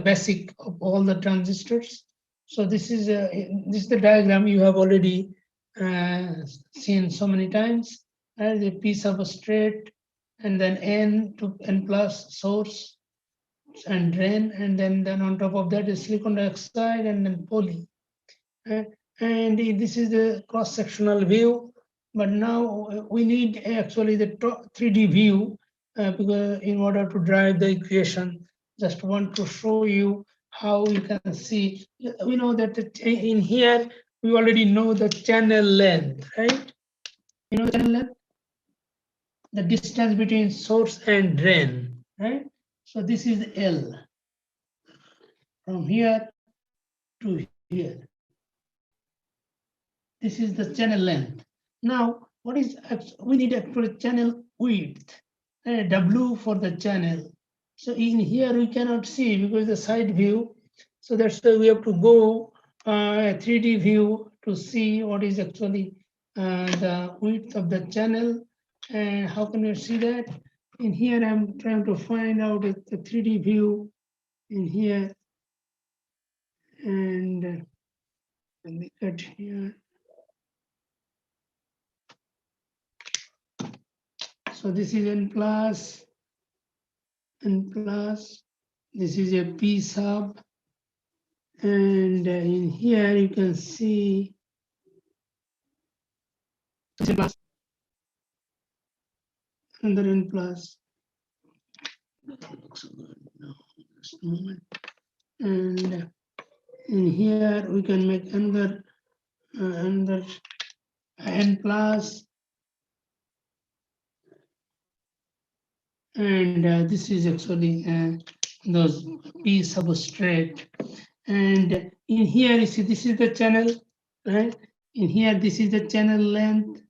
basic of all the transistors. So this is the diagram you have already seen so many times. As a P substrate, and then N to N plus source and drain, and then on top of that is silicon dioxide and then poly. And this is the cross-sectional view. But now we need actually the 3D view because in order to drive the equation. Just want to show you how you can see. We know that in here we already know the channel length, right? You know the channel length, the distance between source and drain, right? So this is L from here to here. This is the channel length. Now, what is we need actually channel width, W for the channel. So in here we cannot see because the side view. So that's why we have to go a 3D view to see what is actually the width of the channel. And how can you see that? In here, I'm trying to find out the 3D view in here. And let me cut here. So this is N plus, this is a P sub, and in here you can see N plus, another N plus. Looks good. No, just a moment. And in here we can make another N plus, and this is actually those P substrate. And in here you see this is the channel, right? In here this is the channel length,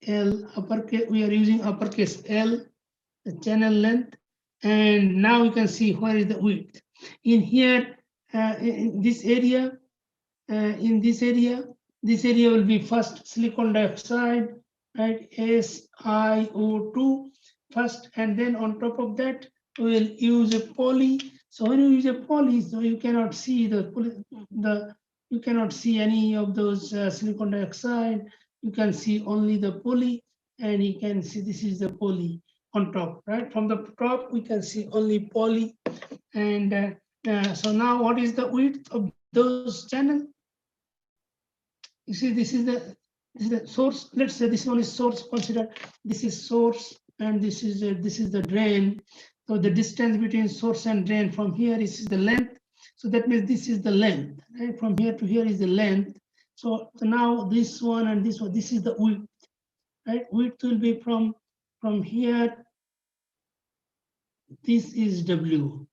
L uppercase. We are using uppercase L, the channel length, and now you can see where is the width. In here, in this area, this area will be first silicon dioxide, right? SiO2 first, and then on top of that we will use a poly. So when you use a poly, so you cannot see you cannot see any of those silicon dioxide. You can see only the poly, and you can see this is the poly on top, right? From the top we can see only poly, and so now what is the width of those channels? You see, this is the source. Let's say this one is source. Consider this is source, and this is the drain. So the distance between source and drain from here is the length. So that means this is the length, right? From here to here is the length. So now this one and this one, this is the width, right? Width will be from here. This is W.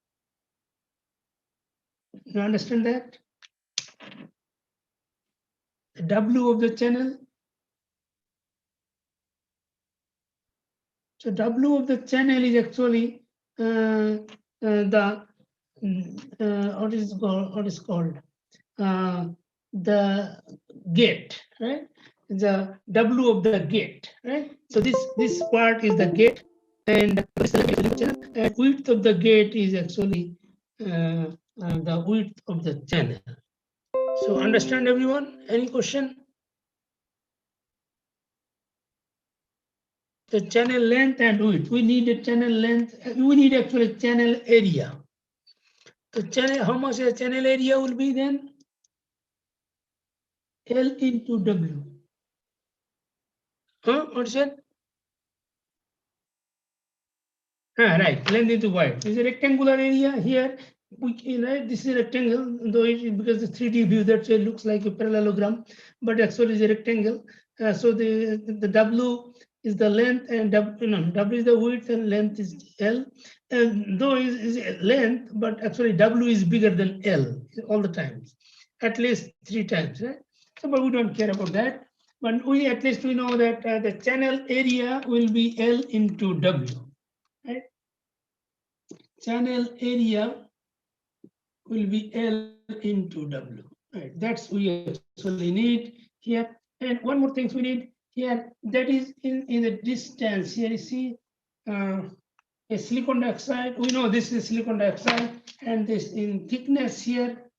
You understand that? The W of the channel. So W of the channel is actually the what is called the gate, right? The W of the gate, right? So this part is the gate, and the width of the gate is actually the width of the channel. So understand everyone? Any question? The channel length and width. We need a channel length. We need actually channel area. The channel, how much the channel area will be then? L into W. Huh? What's that? Right. Length into width. Is a rectangular area here. Right, this is a rectangle, though because the 3D view that looks like a parallelogram, but actually is a rectangle. So the W is the length, and W is the width, and length is L. And though is length, but actually W is bigger than L all the times, at least 3 times, right? So, but we don't care about that. But we at least we know that the channel area will be L into W, right? Channel area will be L into W. Right, that's we actually need here. And one more thing we need here, that is in the distance. Here you see a silicon dioxide. We know this is silicon dioxide, and this in thickness here,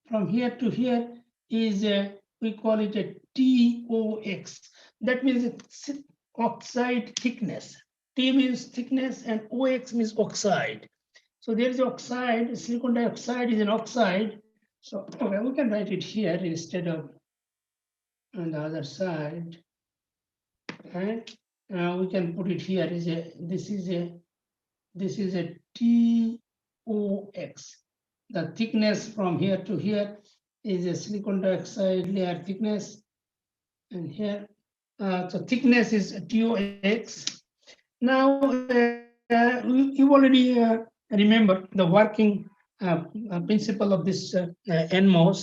from here to here is we call it a TOX. That means it's oxide thickness. T means thickness and OX means oxide. So there is oxide, silicon dioxide is an oxide. So okay, we can write it here instead of on the other side. And we can put it here is a this is a TOX. The thickness from here to here is a silicon dioxide layer thickness, and here so thickness is TOX. Now you already remember the working principle of this NMOS.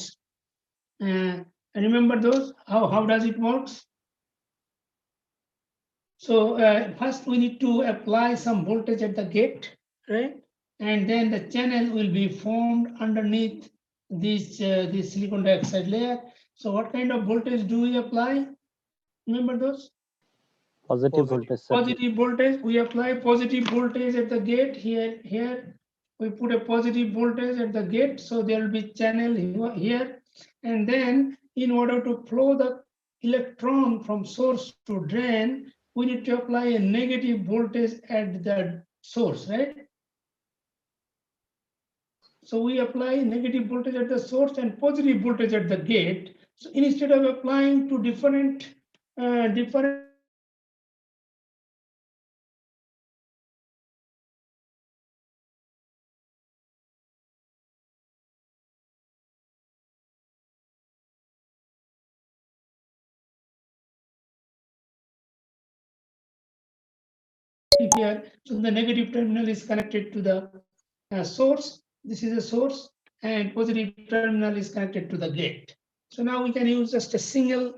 Remember those? How does it work? So first we need to apply some voltage at the gate, right? And then the channel will be formed underneath this silicon dioxide layer. So what kind of voltage do we apply? Remember those? Positive voltage, sir. Positive voltage. We apply positive voltage at the gate here. Here we put a positive voltage at the gate, so there will be channel here. And then in order to flow the electron from source to drain, we need to apply a negative voltage at the source, right? So we apply negative voltage at the source and positive voltage at the gate. So instead of applying to different here, so the negative terminal is connected to the source. This is a source, and positive terminal is connected to the gate. So now we can use just a single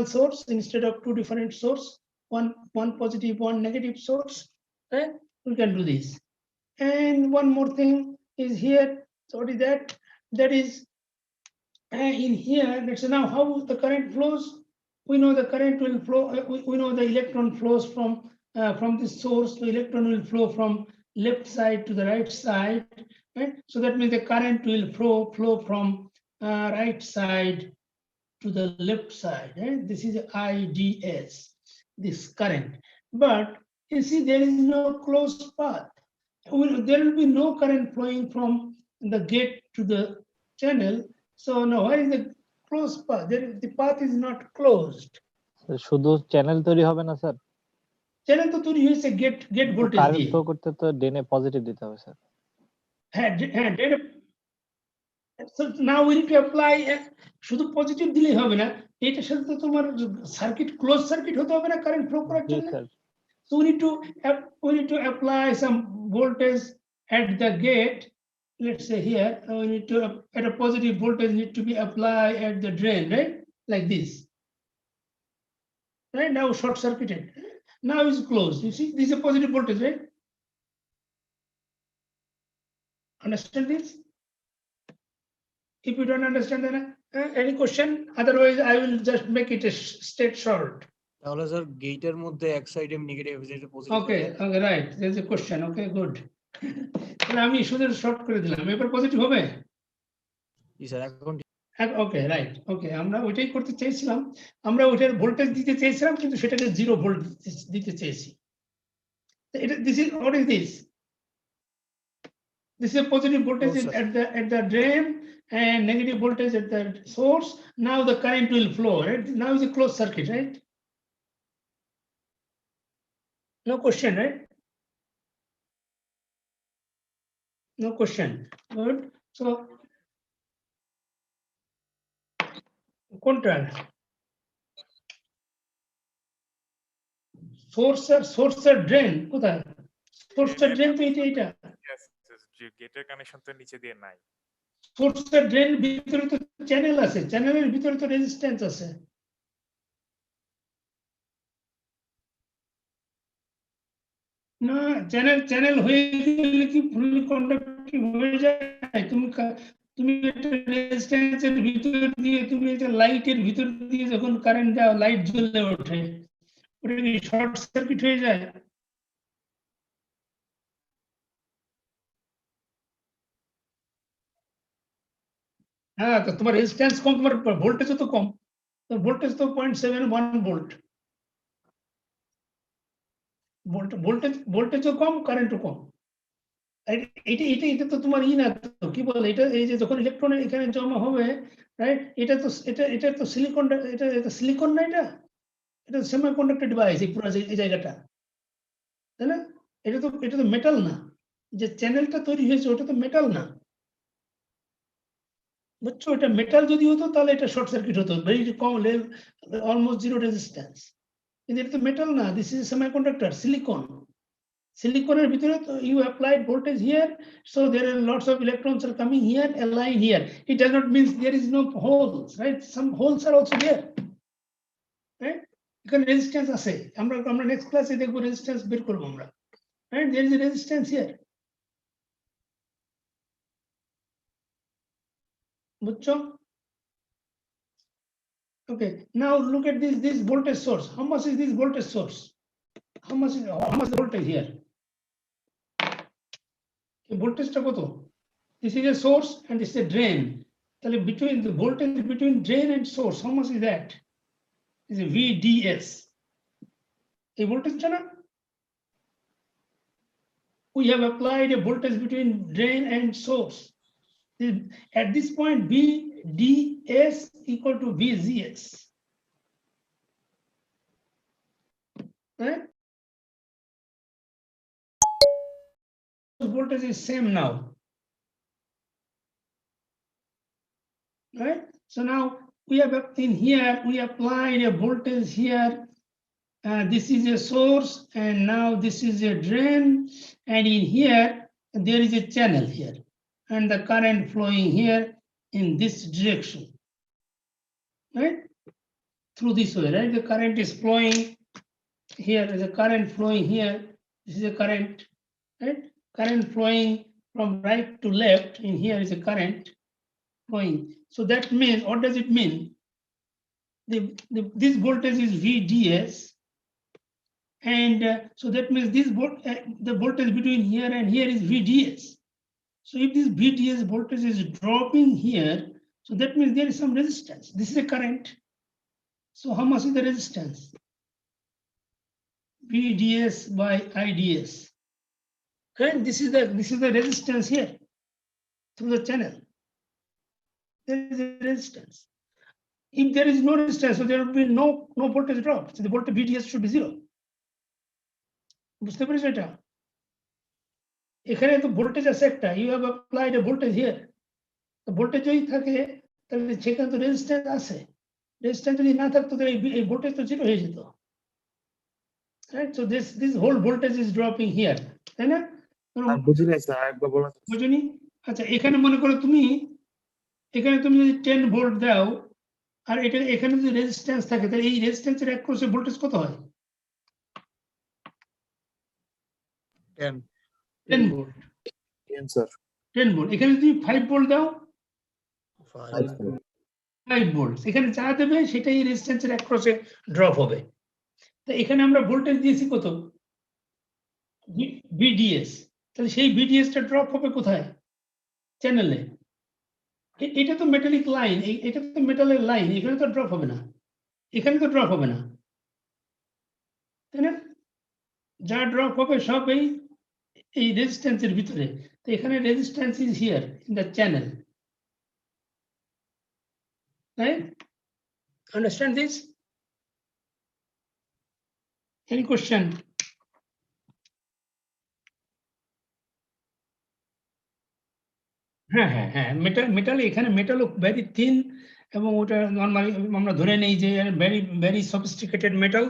source instead of two different source, one positive, one negative source. Right? We can do this. And one more thing is here. So what is that? That is in here. Let's say now how the current flows. We know the current will flow. We know the electron flows from the source. The electron will flow from left side to the right side, right? So that means the current will flow from right side to the left side, right? This is IDS, this current. But you see, there is no closed path. There will be no current flowing from the gate to the channel. So now, where is the closed path? The path is not closed. শুধু channel তৈরি হবে না sir? Channel তো তৈরি হয়েছে gate voltage দিয়ে। Current flow করতে তো ড্রেনে পজিটিভ দিতে হবে স্যার। হ্যাঁ ড্রেনে। So now we need to apply শুধু পজিটিভ দিলেই হবে না, এটার সাথে তো তোমার সার্কিট ক্লোজ সার্কিট হতে হবে না কারেন্ট ফ্লো করার জন্য। So we need to apply some voltage at the gate. Let's say here we need to at a positive voltage need to be applied at the drain, right? Like this. Right now short circuited. Now it's closed. You see, this is a positive voltage, right? Understand this? If you don't understand, then any question? Otherwise, I will just make it a straight short. তাহলে sir গেটের মধ্যে এক সাইডে negative যেটা positive. Okay, right. There's a question. Okay, good. তাহলে আমি শুধু short করে দিলাম, এবার পজিটিভ হবে? জি স্যার এখন ওকে, রাইট। ওকে, আমরা ওইটাই করতে চেয়েছিলাম, আমরা ওইটার ভোল্টেজ দিতে চেয়েছিলাম কিন্তু সেটাকে 0 ভোল্ট দিতে চেয়েছি। এটা this is what is this? This is a positive voltage at the drain and negative voltage at the source. Now the current will flow, right? Now is a closed circuit, right? No question, right? No question. Good. So, control. Source drain. কোথায়? Source drain তো এটা। গেটের connection তো নিচে দিয়ে নাই। Source drain ভিতরে তো চ্যানেল আছে, চ্যানেলের ভিতরে তো রেজিস্ট্যান্স আছে। না, চ্যানেল হয়ে গেলে কি ফুললি কন্ডাক্টিভ হয়ে যায়? তুমি একটা রেজিস্ট্যান্সের ভিতর দিয়ে তুমি একটা লাইটের ভিতর দিয়ে যখন কারেন্ট দাও, লাইট জ্বলে ওঠে, ওটা কি শর্ট সার্কিট হয়ে যায়? হ্যাঁ, তো তোমার রেজিস্ট্যান্স কম, তোমার ভোল্টেজও তো কম, তো ভোল্টেজ তো 0.71 ভোল্ট, ভোল্টেজও কম, কারেন্টও কম। এটা এটা এটা তো তোমার ই না, তো কি বলে এটা, এই যে যখন ইলেকট্রন এখানে জমা হবে, রাইট, এটা তো এটা তো সিলিকন, এটা সিলিকন না, এটা সেমিকন্ডাক্টর ডিভাইস, এই পুরো এই জায়গাটা, তাই না? এটা তো মেটাল না, যে চ্যানেলটা তৈরি হয়েছে ওটা তো মেটাল না, বুঝছো? এটা মেটাল যদি হতো তাহলে এটা শর্ট সার্কিট হতো, ভেরি কম, অলমোস্ট জিরো রেজিস্ট্যান্স। কিন্তু এটা তো মেটাল না, দিস ইজ সেমিকন্ডাক্টর, সিলিকন। Silicoনের ভিতরে তো you applied voltage here, so there are lots of electrons are coming here, align here. It does not mean there is no holes, right? Some holes are also there, right? এখানে resistance আছে, আমরা next class-এ দেখবো resistance বের করবো আমরা, right? There is a resistance here, বুঝছো? Okay, now look at this voltage source. How much is this voltage source? How much the voltage here? এই ভোল্টেজটা কত? This is a source and this is a drain. তাহলে between the voltage between drain and source, how much is that? Is a VDS. A voltage na? We have applied a voltage between drain and source. At this point, VDS equal to VGS. Right? The voltage is same now. Right? So now we have in here, we applied a voltage here. This is a source, and now this is a drain, and in here there is a channel here, and the current flowing here in this direction, right? Through this way, right? The current is flowing here. There's a current flowing here. This is a current, right? Current flowing from right to left. In here is a current flowing. So that means, what does it mean? This voltage is VDS. And so that means this the voltage between here and here is VDS. So if this VDS voltage is dropping here, so that means there is some resistance. This is a current. So how much is the resistance? VDS by IDS. And this is the resistance here through the channel. There is a resistance. If there is no resistance, so there will be no voltage drop. So the voltage VDS should be zero. বুঝতে পেরেছো এটা? এখানে তো voltage আছে একটা, you have applied a voltage here. তো voltage যদি থাকে তাহলে সেখানে তো রেজিস্ট্যান্স আছে, রেজিস্ট্যান্স যদি না থাকতো তাহলে এই ভোল্টেজ তো জিরো হয়ে যেত, right? So this whole voltage is dropping here, তাই না? বুঝি নাই স্যার, একবার বলুন। বুঝুনি? আচ্ছা, এখানে মনে করো তুমি যদি 10 ভোল্ট দাও, আর এটা এখানে যদি রেজিস্ট্যান্স থাকে, তাহলে এই রেজিস্ট্যান্সের অ্যাক্রসে ভোল্টেজ কত হয়? 10 ভোল্ট। Sir 10 volt. এখানে যদি 5 ভোল্ট দাও, 5 ভোল্ট, এখানে যা দেবে সেটাই রেজিস্ট্যান্সের অ্যাক্রসে ড্রপ হবে। তো এখানে আমরা ভোল্টেজ দিয়েছি কত? VDS। তাহলে সেই VDS টা ড্রপ হবে কোথায়? চ্যানেলে। এটা তো মেটালিক লাইন, এটা তো মেটালের লাইন, এখানে তো ড্রপ হবে না, এখানে তো ড্রপ হবে না, তাই না? যা ড্রপ হবে সব এই রেজিস্ট্যান্সের ভিতরে। তো এখানে resistance is here in the channel, right? Understand this? Any question? হ্যাঁ, মেটাল এখানে মেটালও ভেরি থিন, এবং ওটা নর্মালি আমরা ধরে নেই যে ভেরি সফিস্টিকেটেড মেটাল,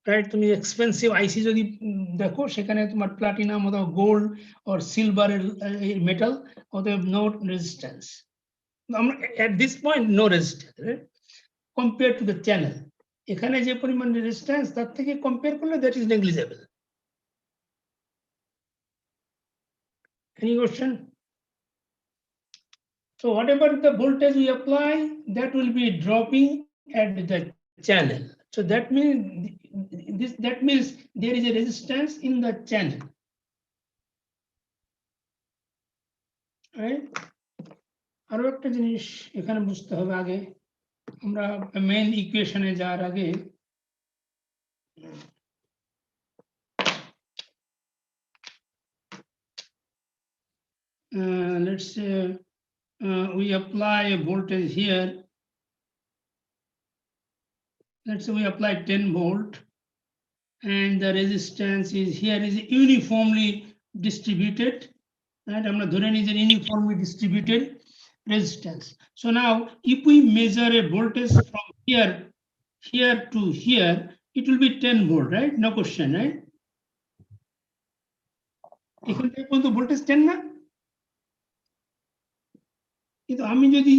রাইট? তুমি এক্সপেন্সিভ আইসি যদি দেখো, সেখানে তোমার প্লাটিনাম অথবা গোল্ড অর সিলভারের মেটাল, অতএব নো রেজিস্ট্যান্স। আমরা at this point no resistance compare to the channel. এখানে যে পরিমাণ রেজিস্ট্যান্স তার থেকে কম্পেয়ার করলে that is negligible. Any question? So whatever the voltage we apply, that will be dropping at the channel. So that means there is a resistance in the channel. Right? আরো একটা জিনিস এখানে বুঝতে হবে আগে আমরা মেইন ইকুয়েশনে যাওয়ার আগে let's say we apply a voltage here. Let's say we apply 10 volt and the resistance is here is uniformly distributed. Right? আমরা ধরে নিই যে uniformly distributed resistance. So now if we measure a voltage from here to here, it will be 10 volt, right? No question, right? এখান থেকে পর্যন্ত voltage 10 না, কিন্তু আমি যদি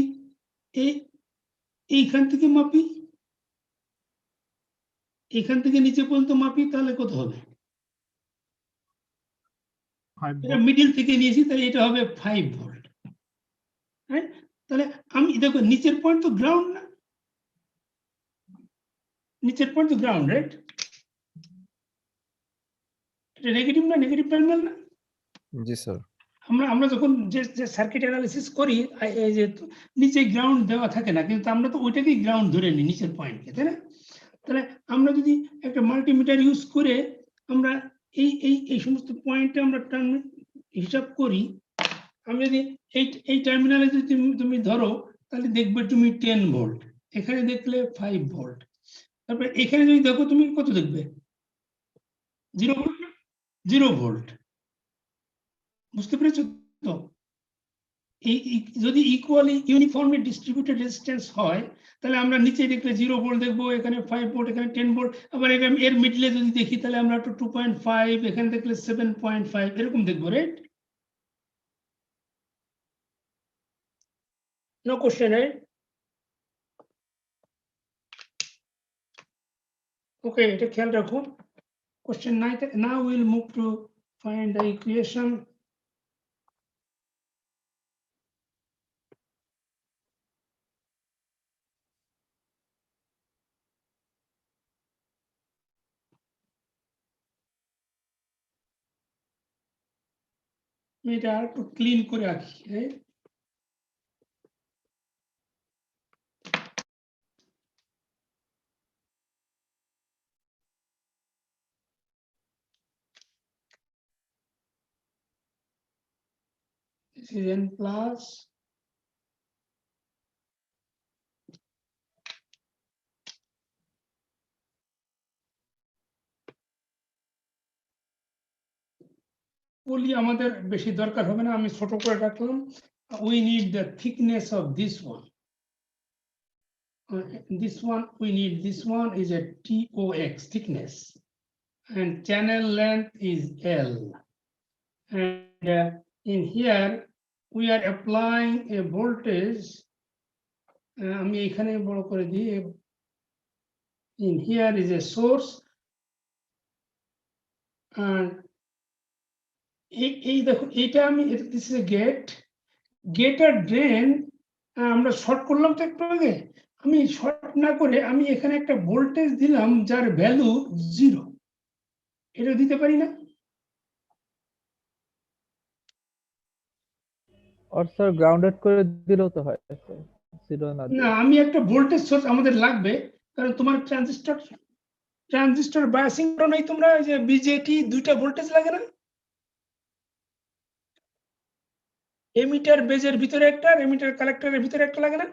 এইখান থেকে মাপি, এখান থেকে নিচে পর্যন্ত মাপি, তাহলে কত হবে? এটা মিডল থেকে নিয়েছি, তাহলে এটা হবে 5 ভোল্ট। রাইট? তাহলে আমি দেখো নিচের পয়েন্ট তো গ্রাউন্ড না, নিচের পয়েন্ট তো গ্রাউন্ড, রাইট? এটা নেগেটিভ না, নেগেটিভ টার্মিনাল না? জি স্যার। আমরা যখন যে সার্কিট অ্যানালিসিস করি, এই যে নিচে গ্রাউন্ড দেওয়া থাকে না, কিন্তু আমরা তো ওইটাকেই গ্রাউন্ড ধরে নিই নিচের পয়েন্টকে, তাই না? তাহলে আমরা যদি একটা মাল্টিমিটার ইউজ করে আমরা এই সমস্ত পয়েন্টে আমরা হিসাব করি, আমি যদি এই টার্মিনালে যদি তুমি ধরো, তাহলে দেখবে তুমি 10 ভোল্ট, এখানে দেখলে 5 ভোল্ট, তারপরে এখানে যদি দেখো তুমি কত দেখবে? 0 ভোল্ট না? 0 ভোল্ট। বুঝতে পেরেছো তো? যদি ইকুয়ালি ইউনিফর্মলি ডিস্ট্রিবিউটেড রেজিস্ট্যান্স হয়, তাহলে আমরা নিচে দেখলে 0 ভোল্ট দেখবো, এখানে 5 ভোল্ট, এখানে 10 ভোল্ট, আবার এর মিডলে যদি দেখি তাহলে আমরা 2.5, এখানে দেখলে 7.5 এরকম দেখবো, right? No question, right? Okay, এটা খেয়াল রাখো। কোশ্চেন নাই। Now will move to find the equation. এটা একটু ক্লিন করে রাখি, right? This is n plus বলি আমাদের বেশি দরকার হবে না, আমি ছোট করে রাখলাম। We need the thickness of this one. This one we need. This one is a TOX thickness, and channel length is L. And in here we are applying a voltage. আমি এখানে বড় করে দিই। In here is a source, and এই দেখো এটা আমি this is a gate আর ড্রেন আমরা শর্ট করলাম তো একটু আগে। আমি শর্ট না করে আমি এখানে একটা ভোল্টেজ দিলাম যার ভ্যালু 0, এটা দিতে পারি না? আর স্যার গ্রাউন্ডেড করে দিলেও তো হয় স্যার, 0 না। না, আমি একটা ভোল্টেজ সোর্স আমাদের লাগবে, কারণ তোমার ট্রানজিস্টর বায়াসিং করো নাই তোমরা, যে বিজেটি দুইটা ভোল্টেজ লাগে না? এমিটার বেজের ভিতরে একটা, এমিটার কালেক্টরের ভিতরে একটা লাগে না?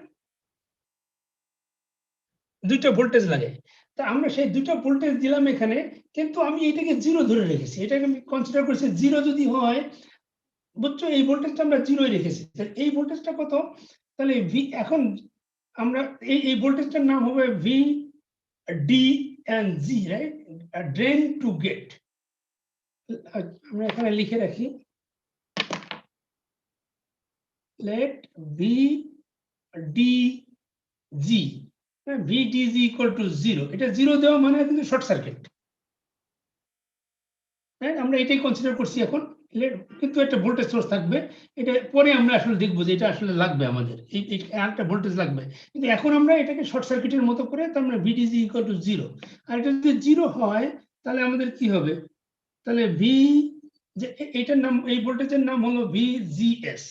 দুইটা ভোল্টেজ লাগে। তা আমরা সেই দুইটা ভোল্টেজ দিলাম এখানে, কিন্তু আমি এটাকে 0 ধরে রেখেছি। এটাকে আমি কনসিডার করছি 0 যদি হয়, বুঝছো, এই ভোল্টেজটা আমরা 0 রেখেছি। এই ভোল্টেজটা কত? তাহলে ভি, এখন আমরা এই ভোল্টেজটার নাম হবে V D and G, right? Drain to gate. আমরা এখানে লিখে রাখি, let VDG, VDG equal to 0. এটা 0 দেওয়া মানে কিন্তু শর্ট সার্কিট, আমরা এটাই কনসিডার করছি এখন। কিন্তু একটা ভোল্টেজ সোর্স থাকবে, এটা পরে আমরা আসলে দেখবো যে এটা আসলে লাগবে আমাদের, এই একটা ভোল্টেজ লাগবে, কিন্তু এখন আমরা এটাকে শর্ট সার্কিটের মতো করে তার মানে VDG ইকুয়াল টু 0, আর এটা যদি 0 হয় তাহলে আমাদের কি হবে, তাহলে ভি যে এটার নাম, এই ভোল্টেজের নাম হলো VGS,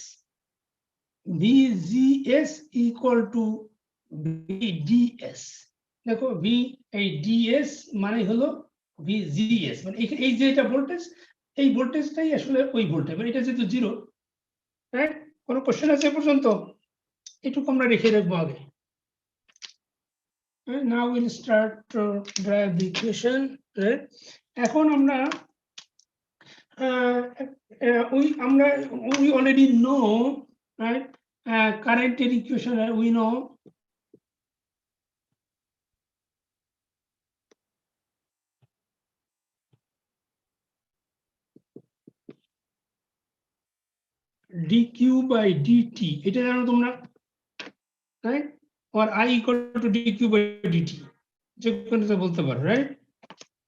VGS equal to VDS। দেখো ভি এই ডিএস মানে হলো VGS, মানে এই যে এটা ভোল্টেজ, এই ভোল্টেজটাই আসলে ওই ভোল্টেজ, মানে এটা যেহেতু 0, রাইট? কোনো কোশ্চেন আছে পর্যন্ত? এটুকু আমরা রেখে রাখবো আগে। Now we'll start to drive the equation, right? এখন আমরা we already know, right? Current equation we know. dq by dt, এটা জানো তোমরা, right? or I equal to dq by dt, যে কোনটা বলতে পারো, রাইট?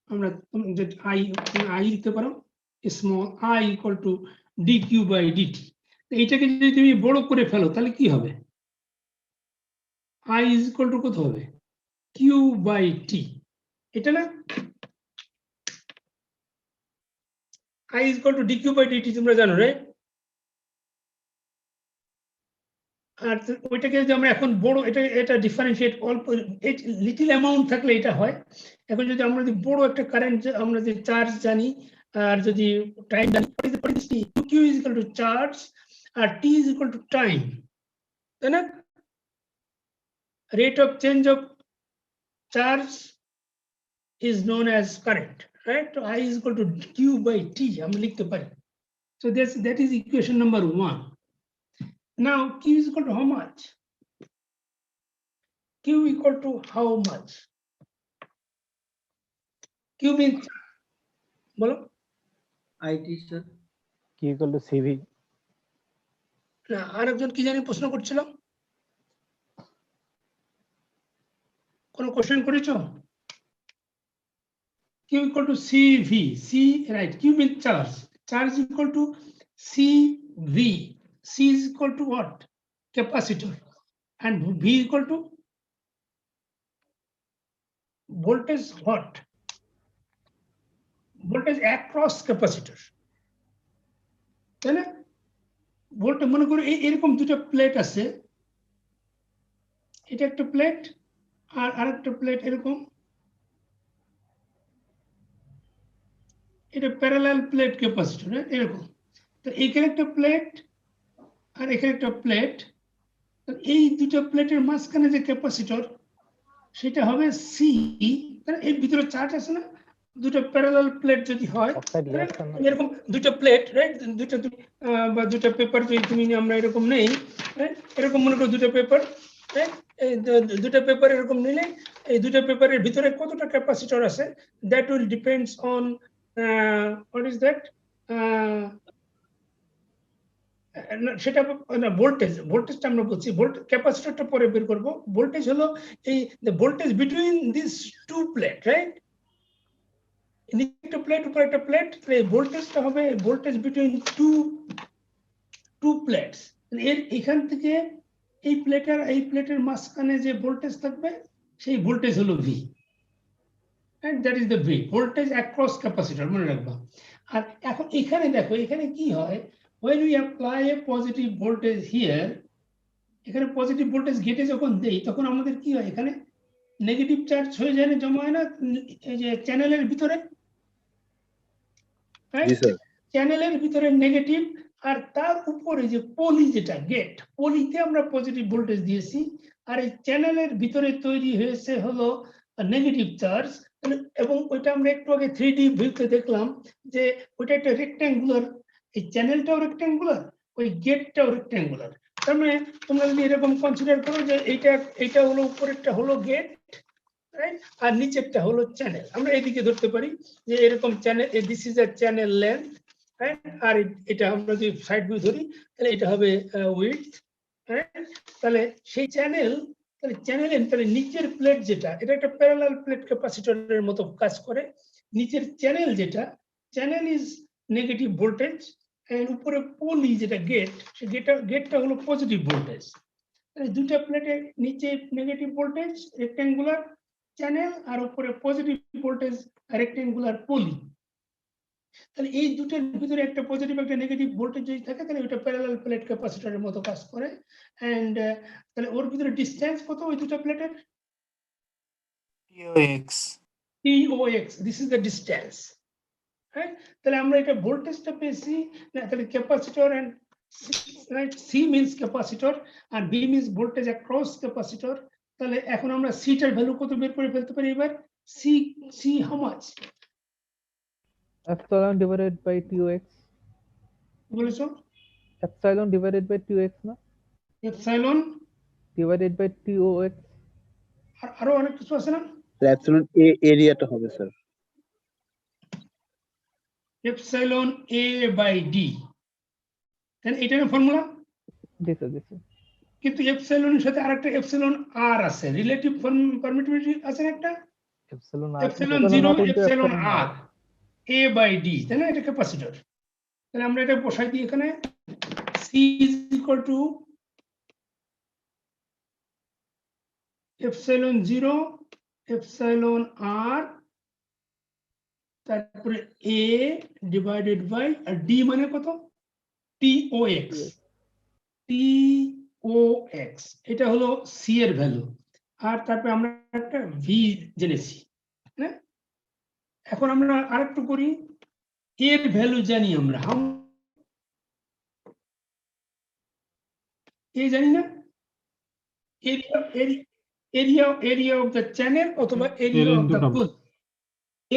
আমরা যে I লিখতে পারো, small I equal to dq by dt। এইটাকে যদি তুমি বড় করে ফেলো তাহলে কি হবে? I is equal to কত হবে? q by t, এটা না? I is equal to dq by dt তোমরা জানো, রাইট? আর ওইটাকে যদি আমরা এখন বড়, এটা ডিফারেন্সিয়েট অল্প লিটল অ্যামাউন্ট থাকলে এটা হয়। এখন যদি আমরা যদি বড় একটা কারেন্ট, আমরা যদি চার্জ জানি আর যদি টাইম জানি, q is equal to charge আর t is equal to time, তাই না? Rate of change of charge is known as current, right? So I is equal to q by t আমরা লিখতে পারি। So that is equation number 1. Now q is equal to how much? Q equal to how much? Q means, বলো। IT sir, কি equal to CV. না, আরেকজন কি জানি প্রশ্ন করছিল, কোন কোশ্চেন করেছো? Q equal to CV, C, right? Q means charge, charge equal to CV, C is equal to what? Capacitor, and V equal to voltage what? Voltage across capacitor, তাই না? ভোল্টেজ মনে করো এরকম দুটো প্লেট আছে, এটা একটা প্লেট আর আরেকটা প্লেট এরকম, এটা প্যারালাল প্লেট ক্যাপাসিটর, এরকম। তো এখানে একটা প্লেট আর এখানে একটা প্লেট, এই দুটো প্লেটের মাঝখানে যে ক্যাপাসিটর সেটা হবে সি, এর ভিতরে চার্জ আছে না, দুটো প্যারালাল প্লেট যদি হয় এরকম দুটো প্লেট, রাইট? বা দুটো পেপার যদি তুমি আমরা এরকম নেই, এরকম মনে করো দুটো পেপার, রাইট? এই দুটো পেপার এরকম নিলে এই দুটো পেপারের ভিতরে কতটা ক্যাপাসিটর আছে, that will depends on what is that, সেটা না ভোল্টেজটা আমরা বলছি, ক্যাপাসিটরটা পরে বের করব। ভোল্টেজ হলো এই the voltage between this two plate, right? একটা প্লেট উপর একটা প্লেট, এই ভোল্টেজটা হবে ভোল্টেজ বিটুইন টু প্লেটস। এর এখান থেকে এই প্লেট আর এই প্লেটের মাঝখানে যে ভোল্টেজ থাকবে সেই ভোল্টেজ হলো V, and that is the V, voltage across capacitor, মনে রাখবা। আর এখন এখানে দেখো, এখানে কি হয়, when we apply a positive voltage here, এখানে পজিটিভ ভোল্টেজ গেটে যখন দেই তখন আমাদের কি হয়, এখানে নেগেটিভ চার্জ হয়ে যায় না, জমা হয় না এই যে চ্যানেলের ভিতরে, চ্যানেলের ভিতরে নেগেটিভ, আর তার উপরে যে পলি, যেটা গেট, পলিতে আমরা পজিটিভ ভোল্টেজ দিয়েছি, আর এই চ্যানেলের ভিতরে তৈরি হয়েছে হলো নেগেটিভ চার্জ। এবং ওইটা আমরা একটু আগে 3D ভিউতে দেখলাম যে ওইটা একটা রেক্ট্যাঙ্গুলার, এই চ্যানেলটাও রেক্ট্যাঙ্গুলার, ওই গেটটাও রেক্ট্যাঙ্গুলার। তার মানে তোমরা যদি এরকম কনসিডার করো যে এইটা হলো উপরেরটা হলো গেট, রাইট? আর নিচেরটা হলো চ্যানেল। আমরা এদিকে ধরতে পারি যে এরকম channel, this is a channel length, right? আর এটা আমরা যদি সাইড ভিউ ধরি তাহলে এটা হবে উইডথ, রাইট? তাহলে সেই চ্যানেল, তাহলে নিচের প্লেট যেটা, এটা একটা প্যারালাল প্লেট ক্যাপাসিটরের মতো কাজ করে। নিচের চ্যানেল যেটা, চ্যানেল ইজ নেগেটিভ ভোল্টেজ, এর উপরে পলি যেটা গেট, সে গেটটা হলো পজিটিভ ভোল্টেজ। দুইটা প্লেটের নিচে নেগেটিভ ভোল্টেজ রেক্ট্যাঙ্গুলার চ্যানেল আর উপরে পজিটিভ ভোল্টেজ রেক্ট্যাঙ্গুলার পলি। তাহলে এই দুটোর ভিতরে একটা পজিটিভ একটা নেগেটিভ ভোল্টেজ যদি থাকে তাহলে ওইটা প্যারালাল প্লেট ক্যাপাসিটরের মতো কাজ করে। এন্ড তাহলে ওর ভিতরে ডিসটেন্স কত ওই দুটো প্লেটের? TOX TOX, this is the distance. হ্যাঁ, তাহলে আমরা এটা ভোল্টেজটা পেয়েছি না, তাহলে capacitor and right, C means capacitor আর V means voltage across capacitor. তাহলে এখন আমরা সিটার ভ্যালু কত বের করে ফেলতে পারি এবার? C how much epsilon divided by 2x, বলেছো? epsilon divided by 2x না, এপসাইলন divided by 2x, আর আরো অনেক কিছু আছে না? অ্যাপসিলন এ এরিয়াটা হবে sir. Epsilon A by D, তাহলে এটার ফর্মুলা। this is কিন্তু এপসাইলনের সাথে আরেকটা এপসাইলন আর আছে, রিলেটিভ পারমিটিভিটি আছে না একটা, epsilon r epsilon zero epsilon r A by D, তাই না? এটা ক্যাপাসিটর। তাহলে আমরা এটা বসাই দিই এখানে, C is equal to epsilon zero epsilon R তারপরে এ ডিভাইডেড বাই আর ডি মানে কত? TOX, TOX এটা হলো সি এর ভ্যালু। আর তারপরে আমরা একটা ভি জেনেছি, হ্যাঁ? এখন আমরা আরেকটু করি, এর ভ্যালু জানি আমরা, এ জানি না, এরিয়া অফ দ্য চ্যানেল অথবা area of the pole,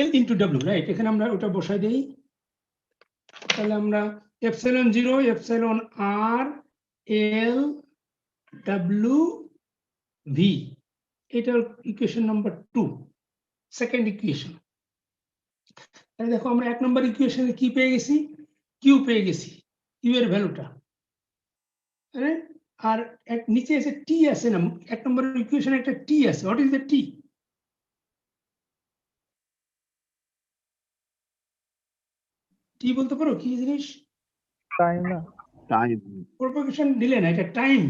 L into W, right? এখানে আমরা ওটা বসাই দেই। তাহলে আমরা epsilon zero epsilon r L W V, এটার ইকুয়েশন নাম্বার 2, সেকেন্ড ইকুয়েশন। তাহলে দেখো আমরা 1 নম্বর ইকুয়েশনে কি পেয়ে গেছি? কিউ পেয়ে গেছি, কিউ এর ভ্যালুটা, আর এক নিচে আছে টি আছে না, 1 নম্বর ইকুয়েশনে একটা টি আছে। হোয়াট ইজ দ্য টি? টি বলতে পারো কি জিনিস? time না, টাইম প্রপোগেশন দিলে না, এটা টাইম।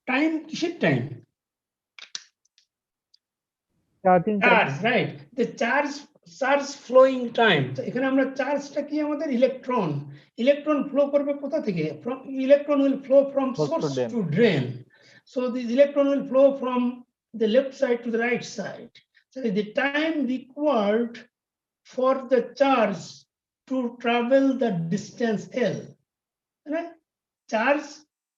টাইম কিসের time? charging charge, right? The charge flowing time. তো এখানে আমরা চার্জটা কি আমাদের ইলেকট্রন, ইলেকট্রন ফ্লো করবে কোথা থেকে? Electron will flow from source to drain. So this electron will flow from the left side to the right side. So the time required for the charge to travel the distance L, right? Charge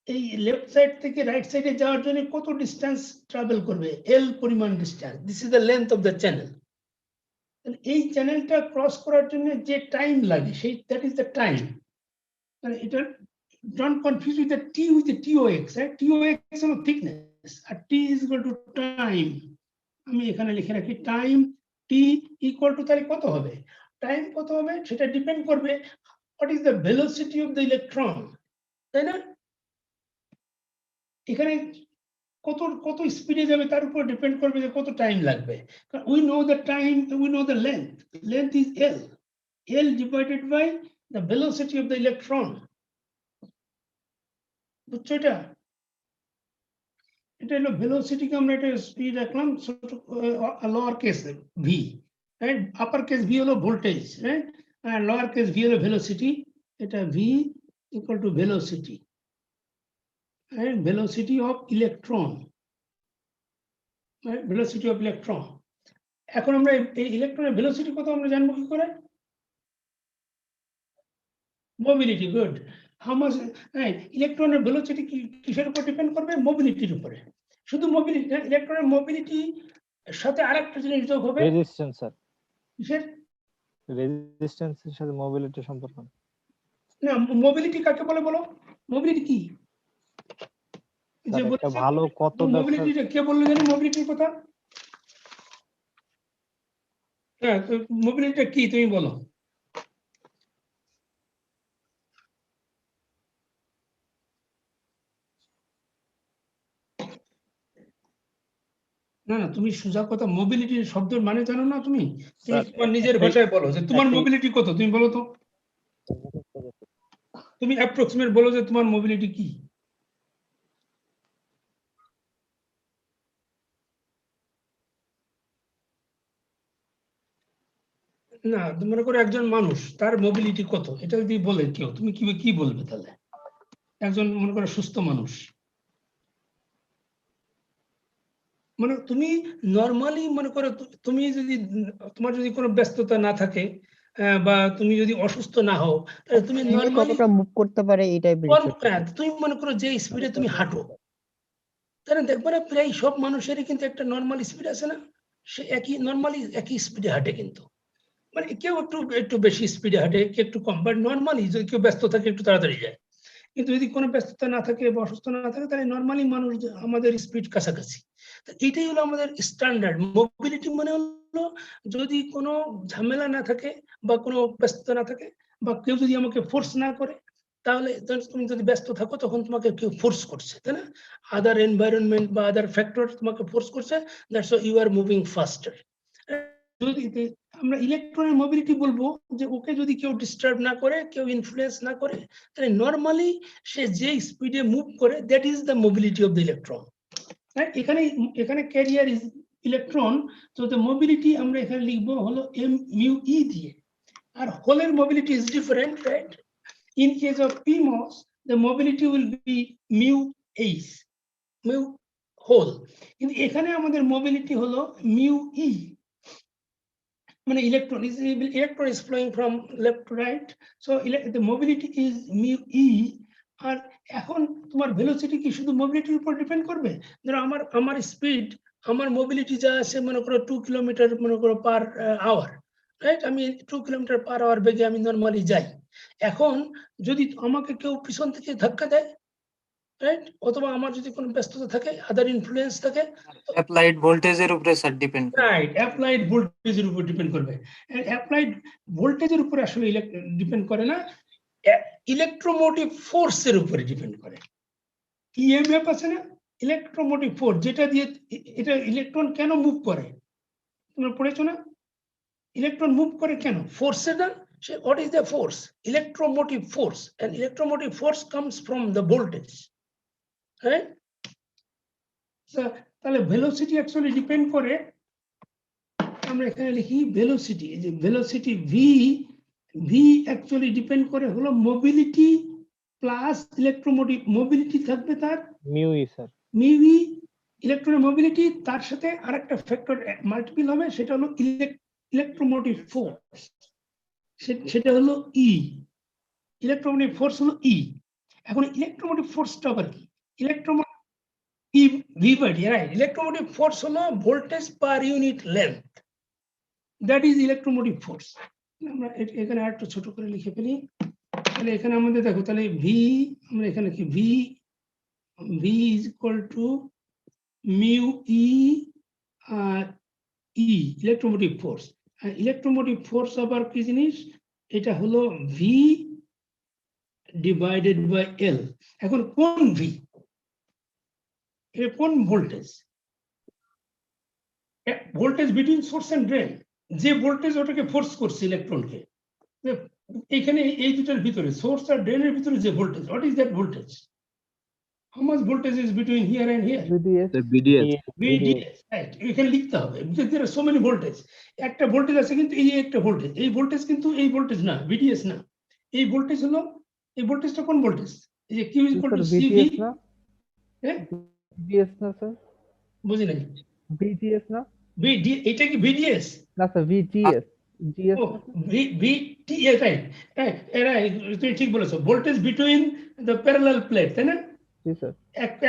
এই left side থেকে right সাইডে যাওয়ার জন্য কত distance travel করবে? L পরিমাণ distance. This is the length of the channel. এই চ্যানেলটা ক্রস করার জন্য যে টাইম লাগে সেই দ্যাট ইজ দ্য টাইম। মানে এটা don't confuse with the T with the TOX, right? TOX হলো থিকনেস আর T is equal to time. আমি এখানে লিখে রাখি টাইম, টি ইকুয়াল টু, তাহলে কত হবে? টাইম কত হবে সেটা ডিপেন্ড করবে what is the velocity of the electron, তাই না? এখানে কত স্পিডে যাবে তার উপর ডিপেন্ড করবে যে কত টাইম লাগবে। We know the time, we know the length is L divided by the velocity of the electron. বুঝছো এটা? এটা হলো ভেলোসিটিকে আমরা এটা স্পিড রাখলাম lower case V, right? Upper case V হলো ভোল্টেজ, রাইট? আর লোয়ার কেস ভি হলো ভেলোসিটি। এটা V equal to velocity, right? Velocity of electron, velocity of electron. এখন আমরা এই ইলেকট্রনের ভেলোসিটি কত আমরা জানবো কি করে? Mobility, good. How much, right? ইলেকট্রনের ভেলোসিটি কিসের উপর ডিপেন্ড করবে? মোবিলিটির উপরে। শুধু মোবিলিটি, ইলেকট্রনের মোবিলিটি সাথে আরেকটা জিনিস যোগ হবে। রেজিস্ট্যান্স স্যার, কিসের? রেজিস্ট্যান্সের সাথে মোবিলিটি সম্পর্ক না, মোবিলিটি কাকে বলে বলো? মোবিলিটি কি? যে স্যার, একটা ভালো কত মোবিলিটিটা কে বললো জানি মোবিলিটির কথা? হ্যাঁ, তো মোবিলিটিটা কি তুমি বলো? না না, তুমি সোজা কথা, মোবিলিটির শব্দের মানে জানো না তুমি? তুমি তোমার নিজের ভাষায় বলো যে তোমার মোবিলিটি কত, তুমি বলো তো। তুমি অ্যাপ্রক্সিমেট বলো যে তোমার মোবিলিটি কি? না, মনে করো একজন মানুষ তার মোবিলিটি কত, এটা যদি বলে কেউ, তুমি কি বলবে তাহলে? একজন মনে করো সুস্থ মানুষ, মানে তুমি নরমালি মনে করো তুমি যদি তোমার যদি কোনো ব্যস্ততা না থাকে বা তুমি যদি অসুস্থ না হও, তাহলে তুমি নরমালি কতটা মুভ করতে পারে এই টাইপের তুমি মনে করো যে স্পিডে তুমি হাঁটো, তাহলে দেখবে না প্রায় সব মানুষেরই কিন্তু একটা নর্মাল স্পিড আছে না, সে নর্মালি একই স্পিডে হাঁটে, কিন্তু মানে কেউ একটু বেশি স্পিডে হাঁটে, কেউ একটু কম, বাট নর্মালি যদি কেউ ব্যস্ত থাকে একটু তাড়াতাড়ি যায়। কিন্তু যদি কোনো ব্যস্ততা না থাকে বা অসুস্থ না থাকে, তাহলে নর্মালি মানুষ আমাদের স্পিড কাছাকাছি। এটাই হলো আমাদের স্ট্যান্ডার্ড মোবিলিটি। মানে হলো যদি কোনো ঝামেলা না থাকে বা কোনো ব্যস্ততা না থাকে বা কেউ যদি আমাকে ফোর্স না করে, তাহলে তুমি যদি ব্যস্ত থাকো তখন তোমাকে কেউ ফোর্স করছে, তাই না? আদার এনভায়রনমেন্ট বা আদার ফ্যাক্টর তোমাকে ফোর্স করছে, that's why you are moving faster. যদি আমরা ইলেকট্রনের মোবিলিটি বলবো যে ওকে যদি কেউ ডিস্টার্ব না করে, কেউ ইনফ্লুয়েন্স না করে, তাহলে নরমালি সে যে স্পিডে মুভ করে, that is the mobility of the electron. এখানে ক্যারিয়ার ইজ ইলেকট্রন, তো দ্য মোবিলিটি আমরা এখানে লিখবো হলো mu e দিয়ে। আর হোলের mobility is different, right? In case of PMOS the mobility will be mu hole, কিন্তু এখানে আমাদের মোবিলিটি হলো mu e, মানে electron is flowing from left to right, so the mobility is mu e. আর এখন তোমার ভেলোসিটি কি শুধু মোবিলিটির উপর ডিপেন্ড করবে? ধরো আমার স্পিড, আমার মোবিলিটি যা আছে মনে করো 2 কিলোমিটার মনে করো পার আওয়ার, রাইট? আমি 2 কিলোমিটার পার আওয়ার বেগে আমি নরমালি যাই। এখন যদি আমাকে কেউ পিছন থেকে ধাক্কা দেয়, রাইট, অথবা আমার যদি কোনো ব্যস্ততা থাকে, আদার ইনফ্লুয়েন্স থাকে, অ্যাপ্লাইড ভোল্টেজের উপরে স্যার ডিপেন্ড করে। রাইট, অ্যাপ্লাইড ভোল্টেজের উপর ডিপেন্ড করবে। অ্যাপ্লাইড ভোল্টেজের উপরে আসলে ডিপেন্ড করে না, ইলেকট্রোমোটিভ ফোর্সের উপরে ডিপেন্ড করে। ইএমএফ আছে না, ইলেকট্রোমোটিভ ফোর্স, যেটা দিয়ে এটা ইলেকট্রন কেন মুভ করে, তোমরা পড়েছো না? ইলেকট্রন মুভ করে কেন? ফোর্সে না? What is the force? Electromotive force, and electromotive force comes from the voltage, right? So তাহলে ভেলোসিটি অ্যাকচুয়ালি ডিপেন্ড করে, আমরা এখানে লিখি ভেলোসিটি, এই যে ভেলোসিটি ভি অ্যাকচুয়ালি ডিপেন্ড করে হলো মোবিলিটি প্লাস ইলেকট্রোমোটিভ। মোবিলিটি থাকবে তার মিউ ই স্যার, মিউ ই, ইলেকট্রনের মোবিলিটি, তার সাথে আরেকটা ফ্যাক্টর মাল্টিপল হবে, সেটা হলো ইলেকট্রোমোটিভ ফোর্স, সেটা হলো ই। ইলেকট্রোমোটিভ ফোর্স হলো ই। এখন ইলেকট্রোমোটিভ ফোর্সটা আবার কি? Electromotive E V by D, right? Electromotive force হলো voltage per unit length, that is electromotive force. আমরা এখানে আরেকটু ছোট করে লিখে ফেলি, তাহলে এখানে আমাদের দেখো, তাহলে ভি, আমরা এখানে কি V is equal to mu E আর ই, ইলেকট্রোমোটিভ ফোর্স। আর ইলেকট্রোমোটিভ ফোর্স আবার কি জিনিস? এটা হলো ভি ডিভাইডেড বাই এল। এখন কোন ভি? কোন voltage? Voltage between source and drain, যে ভোল্টেজ ওটাকে ফোর্স করছে ইলেকট্রনকে, এখানে এই দুটোর ভিতরে সোর্স আর ড্রেনের ভিতরে যে voltage, what is that voltage? How much voltage is between here and here? VDS VDS, right? এখানে লিখতে হবে, because there are so many voltage. একটা ভোল্টেজ আছে, কিন্তু এই একটা ভোল্টেজ, এই ভোল্টেজ কিন্তু এই ভোল্টেজ না, VDS না। এই ভোল্টেজ হলো, এই ভোল্টেজটা কোন ভোল্টেজ? এই যে Q is equal to CV, VGS না, হ্যাঁ VGS না স্যার, বুঝি নাই। VGS না, VD, এটা কি VDS? না স্যার VGS, GS ও VTS, রাইট, রাইট, তুমি ঠিক বলেছো, voltage between the parallel plate, তাই না? জি sir,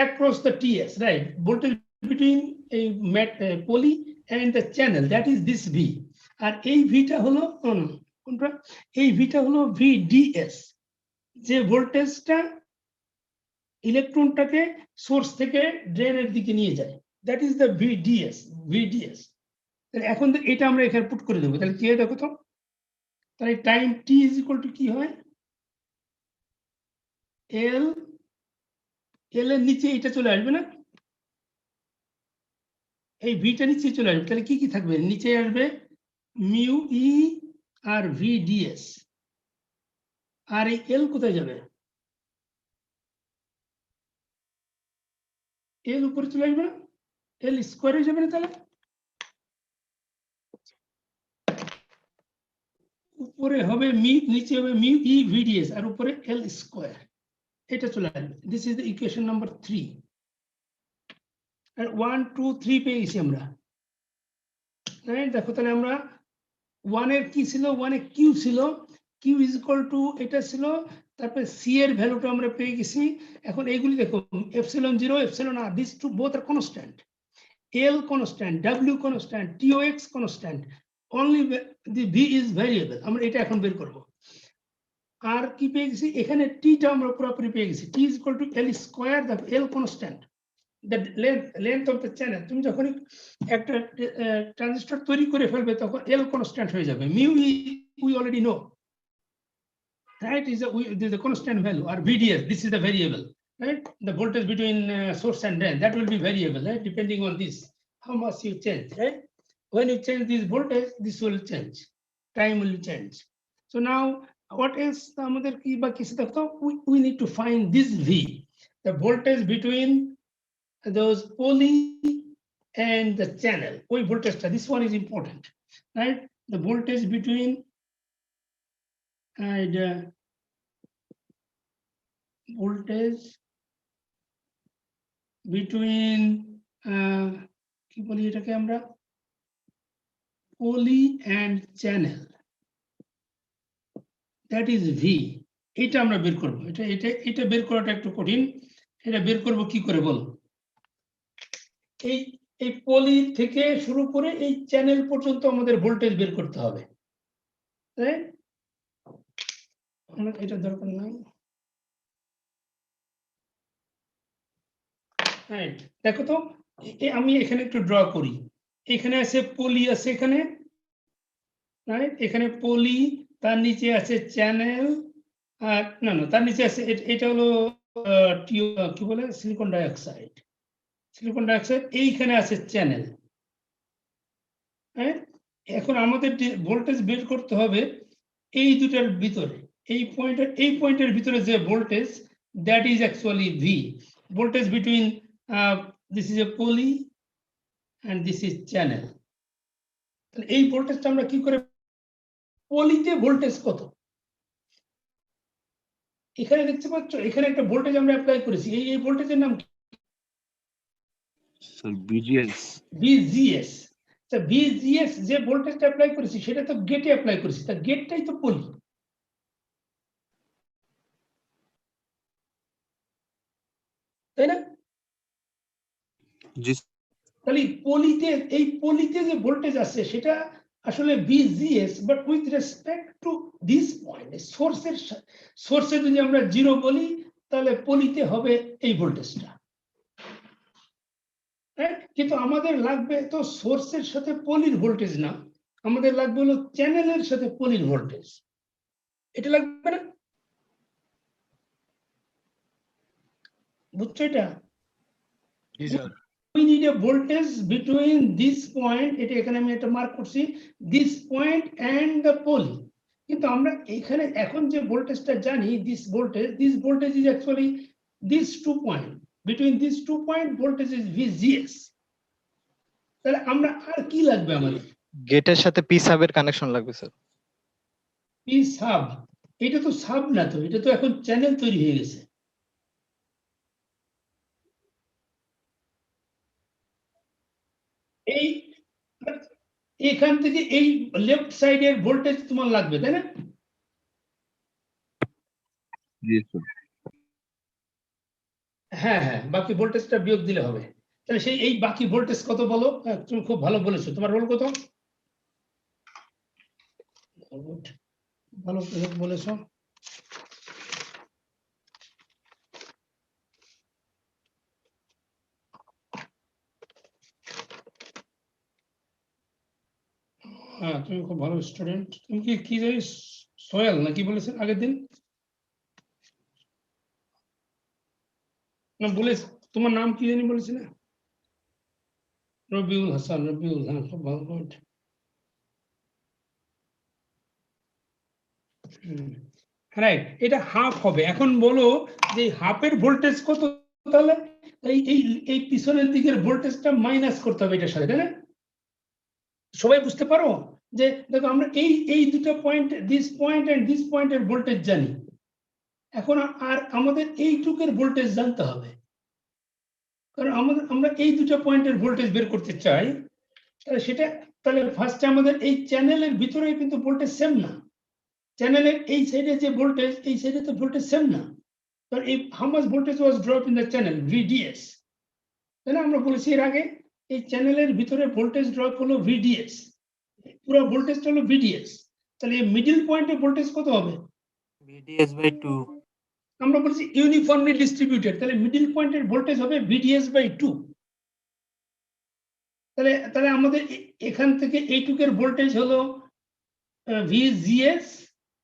across the TS, right? Voltage between a poly and the channel, that is this V. আর এই ভিটা হলো কোনটা? এই ভিটা হলো VDS, যে ভোল্টেজটা ইলেকট্রনটাকে সোর্স থেকে ড্রেনের দিকে নিয়ে যায়, that is the VDS। তাহলে এখন এটা আমরা এখানে পুট করে দেবো, তাহলে কি হয় দেখো তো, তাহলে time T is equal to কি হয়? L এর নিচে এটা চলে আসবে না, এই ভিটা নিচে চলে আসবে, তাহলে কি থাকবে? নিচে আসবে মিউ ই আর VDS, আর এই এল কোথায় যাবে? এল উপরে চলে আসবে না, এল স্কোয়ার হয়ে যাবে না তাহলে? উপরে হবে মিউ, নিচে হবে মিউ ই ভিডিএস, আর উপরে এল স্কোয়ার, এটা চলে আসবে। This is the equation number 3। আর 1 2 3 পেয়ে গেছি আমরা, রাইট? দেখো তাহলে আমরা 1 এর কি ছিল, 1 এ কিউ ছিল, কিউ ইজ ইকুয়াল টু এটা ছিল, তারপরে সি এর ভ্যালুটা আমরা পেয়ে গেছি। এখন এইগুলি দেখো, epsilon 0 epsilon R, this two both are constant, L constant, W constant, TOX constant, only the V is variable. আমরা এটা এখন বের করব। আর কি পেয়ে গেছি এখানে, টিটা আমরা পুরোপুরি পেয়ে গেছি, T is equal to L square, the L constant, the length of the channel. তুমি যখন একটা ট্রানজিস্টর তৈরি করে ফেলবে তখন এল কনস্ট্যান্ট হয়ে যাবে, mu we already no, right? Is the constant value, or VDS, this is the variable, right? The voltage between source and drain, that will be variable, right? Depending on this, how much you change, right? When you change this voltage, this will change, time will change. So now, what else আমাদের কি বাকি আছে দেখো, we need to find this V, the voltage between those poly and the channel. ওই voltage, this one is important, right? The voltage between and voltage between কি বলি এটাকে আমরা, poly and channel, that is V। এটা আমরা বের করব, এটা বের করাটা একটু কঠিন। এটা বের করব কি করে বল, এই পলি থেকে শুরু করে এই চ্যানেল পর্যন্ত আমাদের ভোল্টেজ বের করতে হবে, রাইট? এটা দরকার নাই, রাইট? দেখো তো, আমি এখানে একটু ড্র করি, এখানে আছে পলি, আছে এখানে, রাইট? এখানে পলি, তার নিচে আছে চ্যানেল, আর না না তার নিচে আছে এটা হলো কি বলে, সিলিকন ডাইঅক্সাইড, সিলিকন ডাইঅক্সাইড, এইখানে আছে চ্যানেল, হ্যাঁ? এখন আমাদের ভোল্টেজ বের করতে হবে এই দুটার ভিতরে, এই পয়েন্টের ভিতরে যে voltage, that is actually V, voltage between this is a poly and this is channel. তাহলে এই ভোল্টেজটা আমরা কি করে, পলিতে ভোল্টেজ কত, এখানে দেখতে পাচ্ছ, এখানে একটা ভোল্টেজ আমরা অ্যাপ্লাই করেছি, এই ভোল্টেজের নাম কি? Sir BGS. ভিজিএস। তা ভিজিএস যে ভোল্টেজটা অ্যাপ্লাই করেছি সেটা তো গেটে অ্যাপ্লাই করেছি, তা গেটটাই তো পলি, তাই না? জি তাহলে এই পলিতে যে ভোল্টেজ আছে সেটা আসলে VGS, but with respect to this point, সোর্সে যদি আমরা 0 বলি তাহলে পলিতে হবে এই ভোল্টেজটা, কিন্তু আমাদের লাগবে তো সোর্সের সাথে পলির ভোল্টেজ না, আমাদের লাগবে হলো চ্যানেলের সাথে পলির ভোল্টেজ, এটা লাগবে না? বুঝছো এটা? We need a voltage between this point, এটা এখানে আমি একটা মার্ক করছি, this point and the pole। কিন্তু আমরা এখানে এখন যে ভোল্টেজটা জানি, this voltage is actually these 2 point, between these 2 point voltage is VGS। তাহলে আমরা আর কি লাগবে আমাদের, গেটের সাথে পি সাবের কানেকশন লাগবে স্যার। P sub, এটা তো সাব না, তো এটা তো এখন চ্যানেল তৈরি হয়ে গেছে। এই এখান থেকে এই লেফট সাইডের ভোল্টেজ তোমার লাগবে, তাই না? জি স্যার। হ্যাঁ হ্যাঁ, বাকি ভোল্টেজটা বিয়োগ দিলে হবে। তাহলে সেই এই বাকি ভোল্টেজ কত বলো? তুমি খুব ভালো বলেছো, তোমার রোল কত? ভালো বলেছো। হ্যাঁ, তুমি খুব ভালো স্টুডেন্ট। তুমি কি জানি সোহেল না কি বলেছেন আগের দিন? না বলে, তোমার নাম কি জানি বলেছে না? রবিউল হাসান, রবিউল, হ্যাঁ খুব ভালো। রাইট, এটা হাফ হবে। এখন বলো যে হাফের ভোল্টেজ কত তাহলে এই এই এই পিছনের দিকের ভোল্টেজটা মাইনাস করতে হবে এটার সাথে, তাই না? সবাই বুঝতে পারো যে দেখো আমরা এই দুটো point, this point and this পয়েন্টের ভোল্টেজ জানি, এখন আর আমাদের এইটুকের ভোল্টেজ জানতে হবে, কারণ আমরা এই দুটো পয়েন্টের ভোল্টেজ বের করতে চাই। তাহলে সেটা তাহলে ফার্স্টে আমাদের এই চ্যানেলের ভিতরে কিন্তু ভোল্টেজ সেম না, চ্যানেলের এই সাইডে যে ভোল্টেজ, এই সাইডে তো ভোল্টেজ সেম না। কারণ এই how much voltage was drop in the channel VDS, তাই না? আমরা বলেছি এর আগে এই চ্যানেলের ভিতরে ভোল্টেজ ড্রপ হলো ভিডিএস, পুরো ভোল্টেজটা হলো ভিডিএস। তাহলে এই মিডল পয়েন্টে ভোল্টেজ কত হবে? VDS/2 আমরা বলছি ইউনিফর্মলি ডিস্ট্রিবিউটেড, তাহলে মিডল পয়েন্টের ভোল্টেজ হবে VDS/2। তাহলে তাহলে আমাদের এখান থেকে এইটুকের ভোল্টেজ হলো VGS,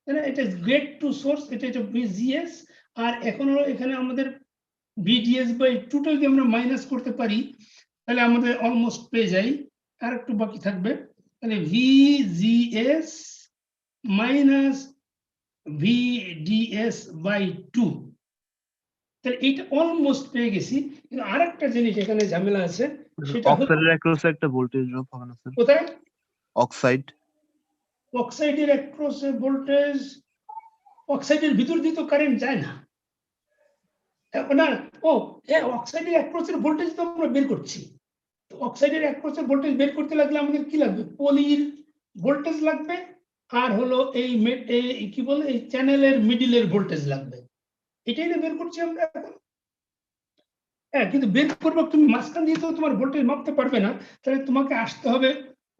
তাই না? এটা গেট টু সোর্স, এটা VGS। আর এখন হলো এখানে আমাদের VDS/2টা যদি আমরা মাইনাস করতে পারি তাহলে আমাদের অলমোস্ট পেয়ে যাই, আর একটু বাকি থাকবে। তাহলে VGS মাইনাস VDS/2, তাহলে এইটা অলমোস্ট পেয়ে গেছি। কিন্তু আরেকটা জিনিস এখানে ঝামেলা আছে, সেটা হলো অক্সাইডের অ্যাক্রসে একটা ভোল্টেজ ড্রপ হবে না স্যার? কোথায়? অক্সাইড অক্সাইডের অ্যাক্রসে ভোল্টেজ, অক্সাইডের ভিতর দিয়ে তো কারেন্ট যায় না। না, অক্সাইডের অ্যাক্রসের ভোল্টেজ তো আমরা বের করছি। অক্সাইডের অ্যাক্রসের ভোল্টেজ বের করতে লাগলে আমাদের কি লাগবে? পলির ভোল্টেজ লাগবে, আর হলো এই কি বলে এই চ্যানেলের মিডলের ভোল্টেজ লাগবে। এটাই না বের করছি আমরা এখন। হ্যাঁ, কিন্তু বের করবো, তুমি মাঝখান দিয়ে তো তোমার ভোল্টেজ মাপতে পারবে না, তাহলে তোমাকে আসতে হবে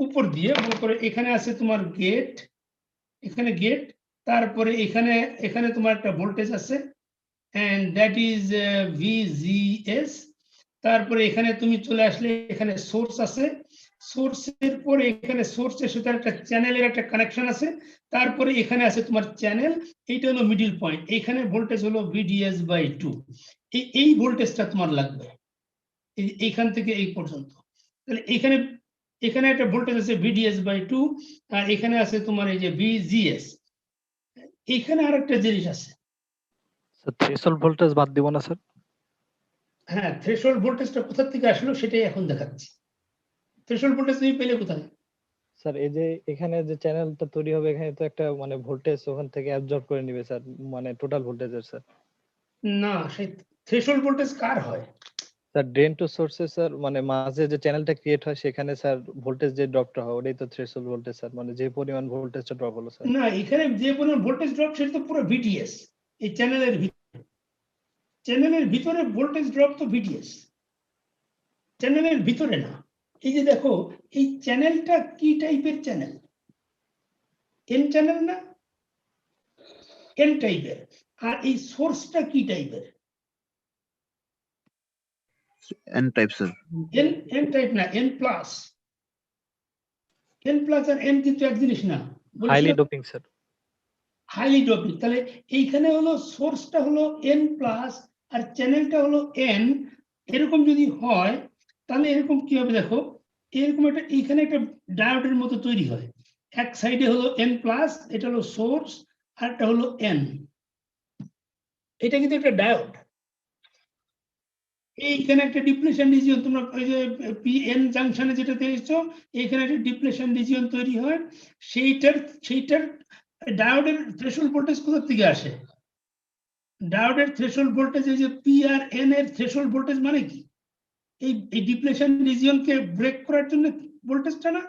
উপর দিয়ে। মনে করে এখানে আছে তোমার গেট, এখানে গেট, তারপরে এখানে এখানে তোমার একটা ভোল্টেজ আছে and that is VGS। তারপরে এখানে তুমি চলে আসলে এখানে সোর্স আছে, সোর্সের পরে এখানে সোর্সের সাথে একটা চ্যানেলের একটা কানেকশন আছে, তারপরে এখানে আছে তোমার চ্যানেল, এইটা হলো মিডল পয়েন্ট, এখানে ভোল্টেজ হলো VDS/2। এই ভোল্টেজটা তোমার লাগবে এইখান থেকে এই পর্যন্ত। তাহলে এখানে এখানে একটা ভোল্টেজ আছে VDS/2, আর এখানে আছে তোমার এই যে VGS। এখানে আরেকটা জিনিস আছে, স্যার থ্রেশহোল্ড ভোল্টেজ বাদ দিব না স্যার? হ্যাঁ, থ্রেশহোল্ড ভোল্টেজটা কোথা থেকে আসলো সেটাই এখন দেখাচ্ছি। থ্রেশহোল্ড ভোল্টেজ তুমি পেলে কোথায়? স্যার এই যে এখানে যে চ্যানেলটা তৈরি হবে, এখানে তো একটা মানে ভোল্টেজ ওখান থেকে অ্যাবজর্ব করে নিবে স্যার, মানে টোটাল ভোল্টেজের স্যার। না, সেই থ্রেশহোল্ড ভোল্টেজ কার হয়? স্যার ড্রেন টু সোর্সে স্যার, মানে মাঝে যে চ্যানেলটা ক্রিয়েট হয় সেখানে স্যার ভোল্টেজ যে ড্রপটা হয় ওটাই তো থ্রেশহোল্ড ভোল্টেজ স্যার, মানে যে পরিমাণ ভোল্টেজটা ড্রপ হলো স্যার। না, এখানে যে পরিমাণ ভোল্টেজ ড্রপ সেটা তো পুরো VDS। এই চ্যানেলের ভিতরে, চ্যানেলের ভিতরে ভোল্টেজ ড্রপ তো VDS, চ্যানেলের ভিতরে না। এই যে দেখো, এই চ্যানেলটা কি টাইপের চ্যানেল? এন চ্যানেল না? এন টাইপের। আর এই সোর্সটা কি টাইপের? N type sir. N type না, এন প্লাস। এন প্লাস আর এন কিন্তু এক জিনিস না, highly doping sir. Highly doping. তাহলে এইখানে হলো সোর্সটা হলো এন প্লাস আর চ্যানেলটা হলো এন। এরকম যদি হয় তাহলে এরকম কি হবে দেখো, এরকম একটা এইখানে একটা ডায়োডের মতো তৈরি হয়। এক সাইডে হলো এন প্লাস, এটা হলো সোর্স, আর একটা হলো এন। এটা কিন্তু একটা ডায়োড। এইখানে একটা ডিপ্লেশন রিজিয়ন, তোমরা ওই যে PN জাংশনে যেটা দেখছো, এখানে একটা ডিপ্লেশন রিজিয়ন তৈরি হয়। সেইটার ডায়োডের থ্রেশহোল্ড ভোল্টেজ কোথা থেকে আসে? ডায়োডের থ্রেশহোল্ড ভোল্টেজ, এই যে P আর N এর থ্রেশহোল্ড ভোল্টেজ মানে কি? এই ডিপ্লেশন রিজিয়নকে ব্রেক করার জন্য ভোল্টেজটা না,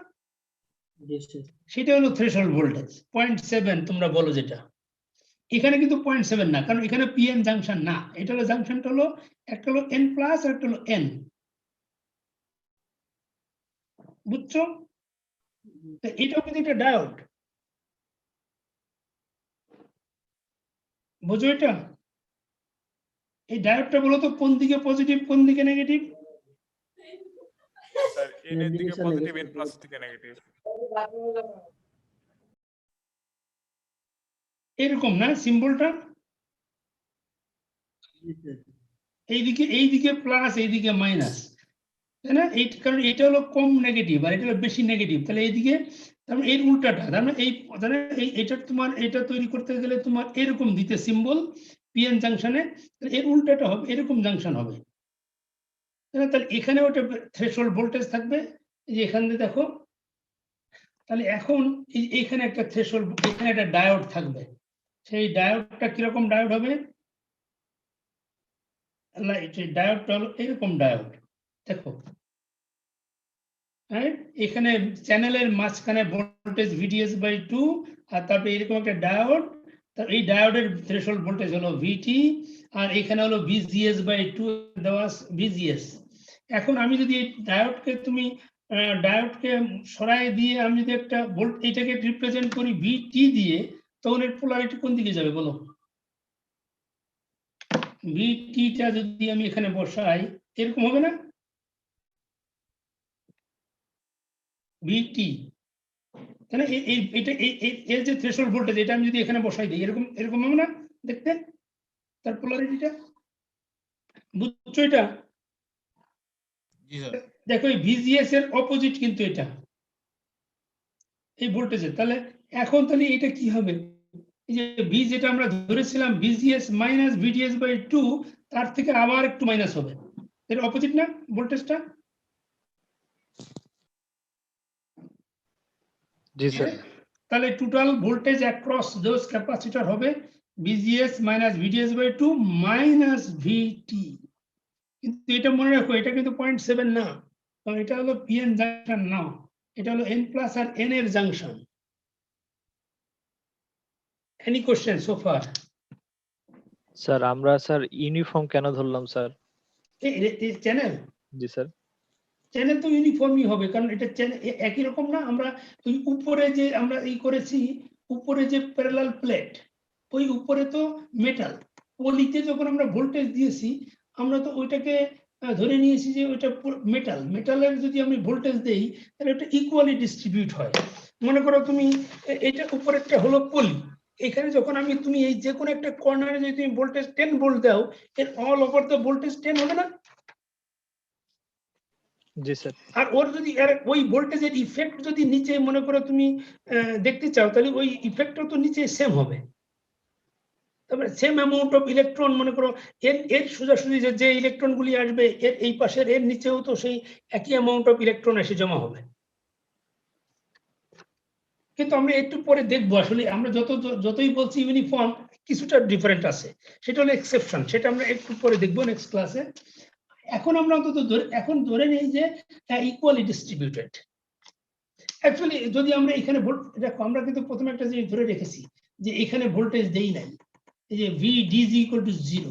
সেটা হলো থ্রেশহোল্ড ভোল্টেজ 0.7 তোমরা বলো যেটা। এখানে কিন্তু 0.7 না, কারণ এখানে PN জাংশন না, এটা হলো জাংশনটা হলো একটা হলো N প্লাস আর একটা হলো N। বুঝছো? এটাও কিন্তু একটা ডায়োড, বুঝো এটা? এই ডায়োডটা বলো তো কোন দিকে পজিটিভ কোন দিকে নেগেটিভ? স্যার এন এর দিকে পজিটিভ, এন প্লাস দিকে নেগেটিভ। এরকম না সিম্বলটা? এইদিকে প্লাস, এইদিকে মাইনাস, তাই না? এই কারণ এটা হলো কম নেগেটিভ আর এটা হলো বেশি নেগেটিভ, তাহলে এইদিকে তার মানে এর উল্টাটা, তার মানে এটা তোমার এটা তৈরি করতে গেলে তোমার এরকম দিতে সিম্বল, পিএন জাংশনে, এর উল্টাটা হবে, এরকম জাংশন হবে। তাহলে এখানে ওটা থ্রেশহোল্ড ভোল্টেজ থাকবে, এই যে এখান দিয়ে দেখো। তাহলে এখন এইখানে একটা থ্রেশহোল্ড, এখানে একটা ডায়োড থাকবে। সেই ডায়োডটা কিরকম ডায়োড হবে? ডায়োডটা হলো এরকম ডায়োড, দেখো। এখানে চ্যানেলের মাঝখানে ভোল্টেজ VDS/2, আর তারপরে এরকম একটা ডায়োড। এই ডায়োডের থ্রেশহোল্ড ভোল্টেজ হলো VT, আর এখানে হলো VGS/2 দেওয়া VGS। এখন আমি যদি এই ডায়োডকে সরাই দিয়ে আমি যদি একটা ভোল্ট এটাকে রিপ্রেজেন্ট করি VT দিয়ে, তখন এর পোলারিটি কোন দিকে যাবে বলো? VT-টা যদি আমি এখানে বসাই, এরকম হবে না? VT, তাহলে এর যে থ্রেশহোল্ড ভোল্টেজ, এটা আমি যদি এখানে বসাই দিই, এরকম হবে না দেখতে? তার পোলারিটিটা বুঝছো? এটা দেখো, এই VGS এর অপোজিট কিন্তু এটা, এই ভোল্টেজের। তাহলে এখন তাহলে এটা কি হবে? এই যে V যেটা আমরা ধরেছিলাম VGS মাইনাস VDS/2, তার থেকে আবার একটু মাইনাস হবে, এর অপোজিট না ভোল্টেজটা? জি স্যার। তাহলে total voltage across those capacitor হবে VGS minus VDS/2 minus VT। কিন্তু এটা মনে রাখো, এটা কিন্তু 0.7 না, কারণ এটা হলো PN জাংশন না, এটা হলো N প্লাস আর N এর junction. Any question so far? Sir আমরা স্যার ইউনিফর্ম কেন ধরলাম স্যার? এই চ্যানেল, জি স্যার। চ্যানেল তো ইউনিফর্মই হবে, কারণ এটা একই রকম না। আমরা ওই উপরে যে আমরা করেছি, উপরে যে প্যারালাল প্লেট, ওই উপরে তো মেটাল, পলিতে যখন আমরা ভোল্টেজ দিয়েছি, আমরা তো ওইটাকে ধরে নিয়েছি যে ওইটা মেটালের যদি আমি ভোল্টেজ দেই, তাহলে ওটা ইকুয়ালি ডিস্ট্রিবিউট হয়। মনে করো তুমি এটা উপরেরটা হলো পলি, এখানে যখন তুমি এই যে কোনো একটা কর্নারে যদি তুমি ভোল্টেজ 10 ভোল্ট দাও, এর অল ওভার দ্য ভোল্টেজ 10 হবে না? জি স্যার। আর ওর যদি ওই ভোল্টেজের ইফেক্ট যদি নিচে মনে করো তুমি দেখতে চাও, তাহলে ওই ইফেক্টটা তো নিচে সেম হবে। তবে সেম অ্যামাউন্ট অফ ইলেকট্রন, মনে করো এর সোজাসুজি যে ইলেকট্রন গুলি আসবে, এর এই পাশের এর নিচেও তো সেই একই অ্যামাউন্ট অফ ইলেকট্রন এসে জমা হবে। কিন্তু আমরা একটু পরে দেখবো, আসলে আমরা যতই বলছি ইউনিফর্ম, কিছুটা ডিফারেন্ট আছে, সেটা হলো এক্সেপশন, সেটা আমরা একটু পরে দেখবো নেক্সট ক্লাসে। এখন আমরা অন্তত এখন ধরে নিই যে ইকুয়ালি ডিস্ট্রিবিউটেড। অ্যাকচুয়ালি যদি আমরা এখানে দেখো, আমরা কিন্তু প্রথমে একটা জিনিস ধরে রেখেছি যে এখানে ভোল্টেজ দেই নাই, এই যে VD=0,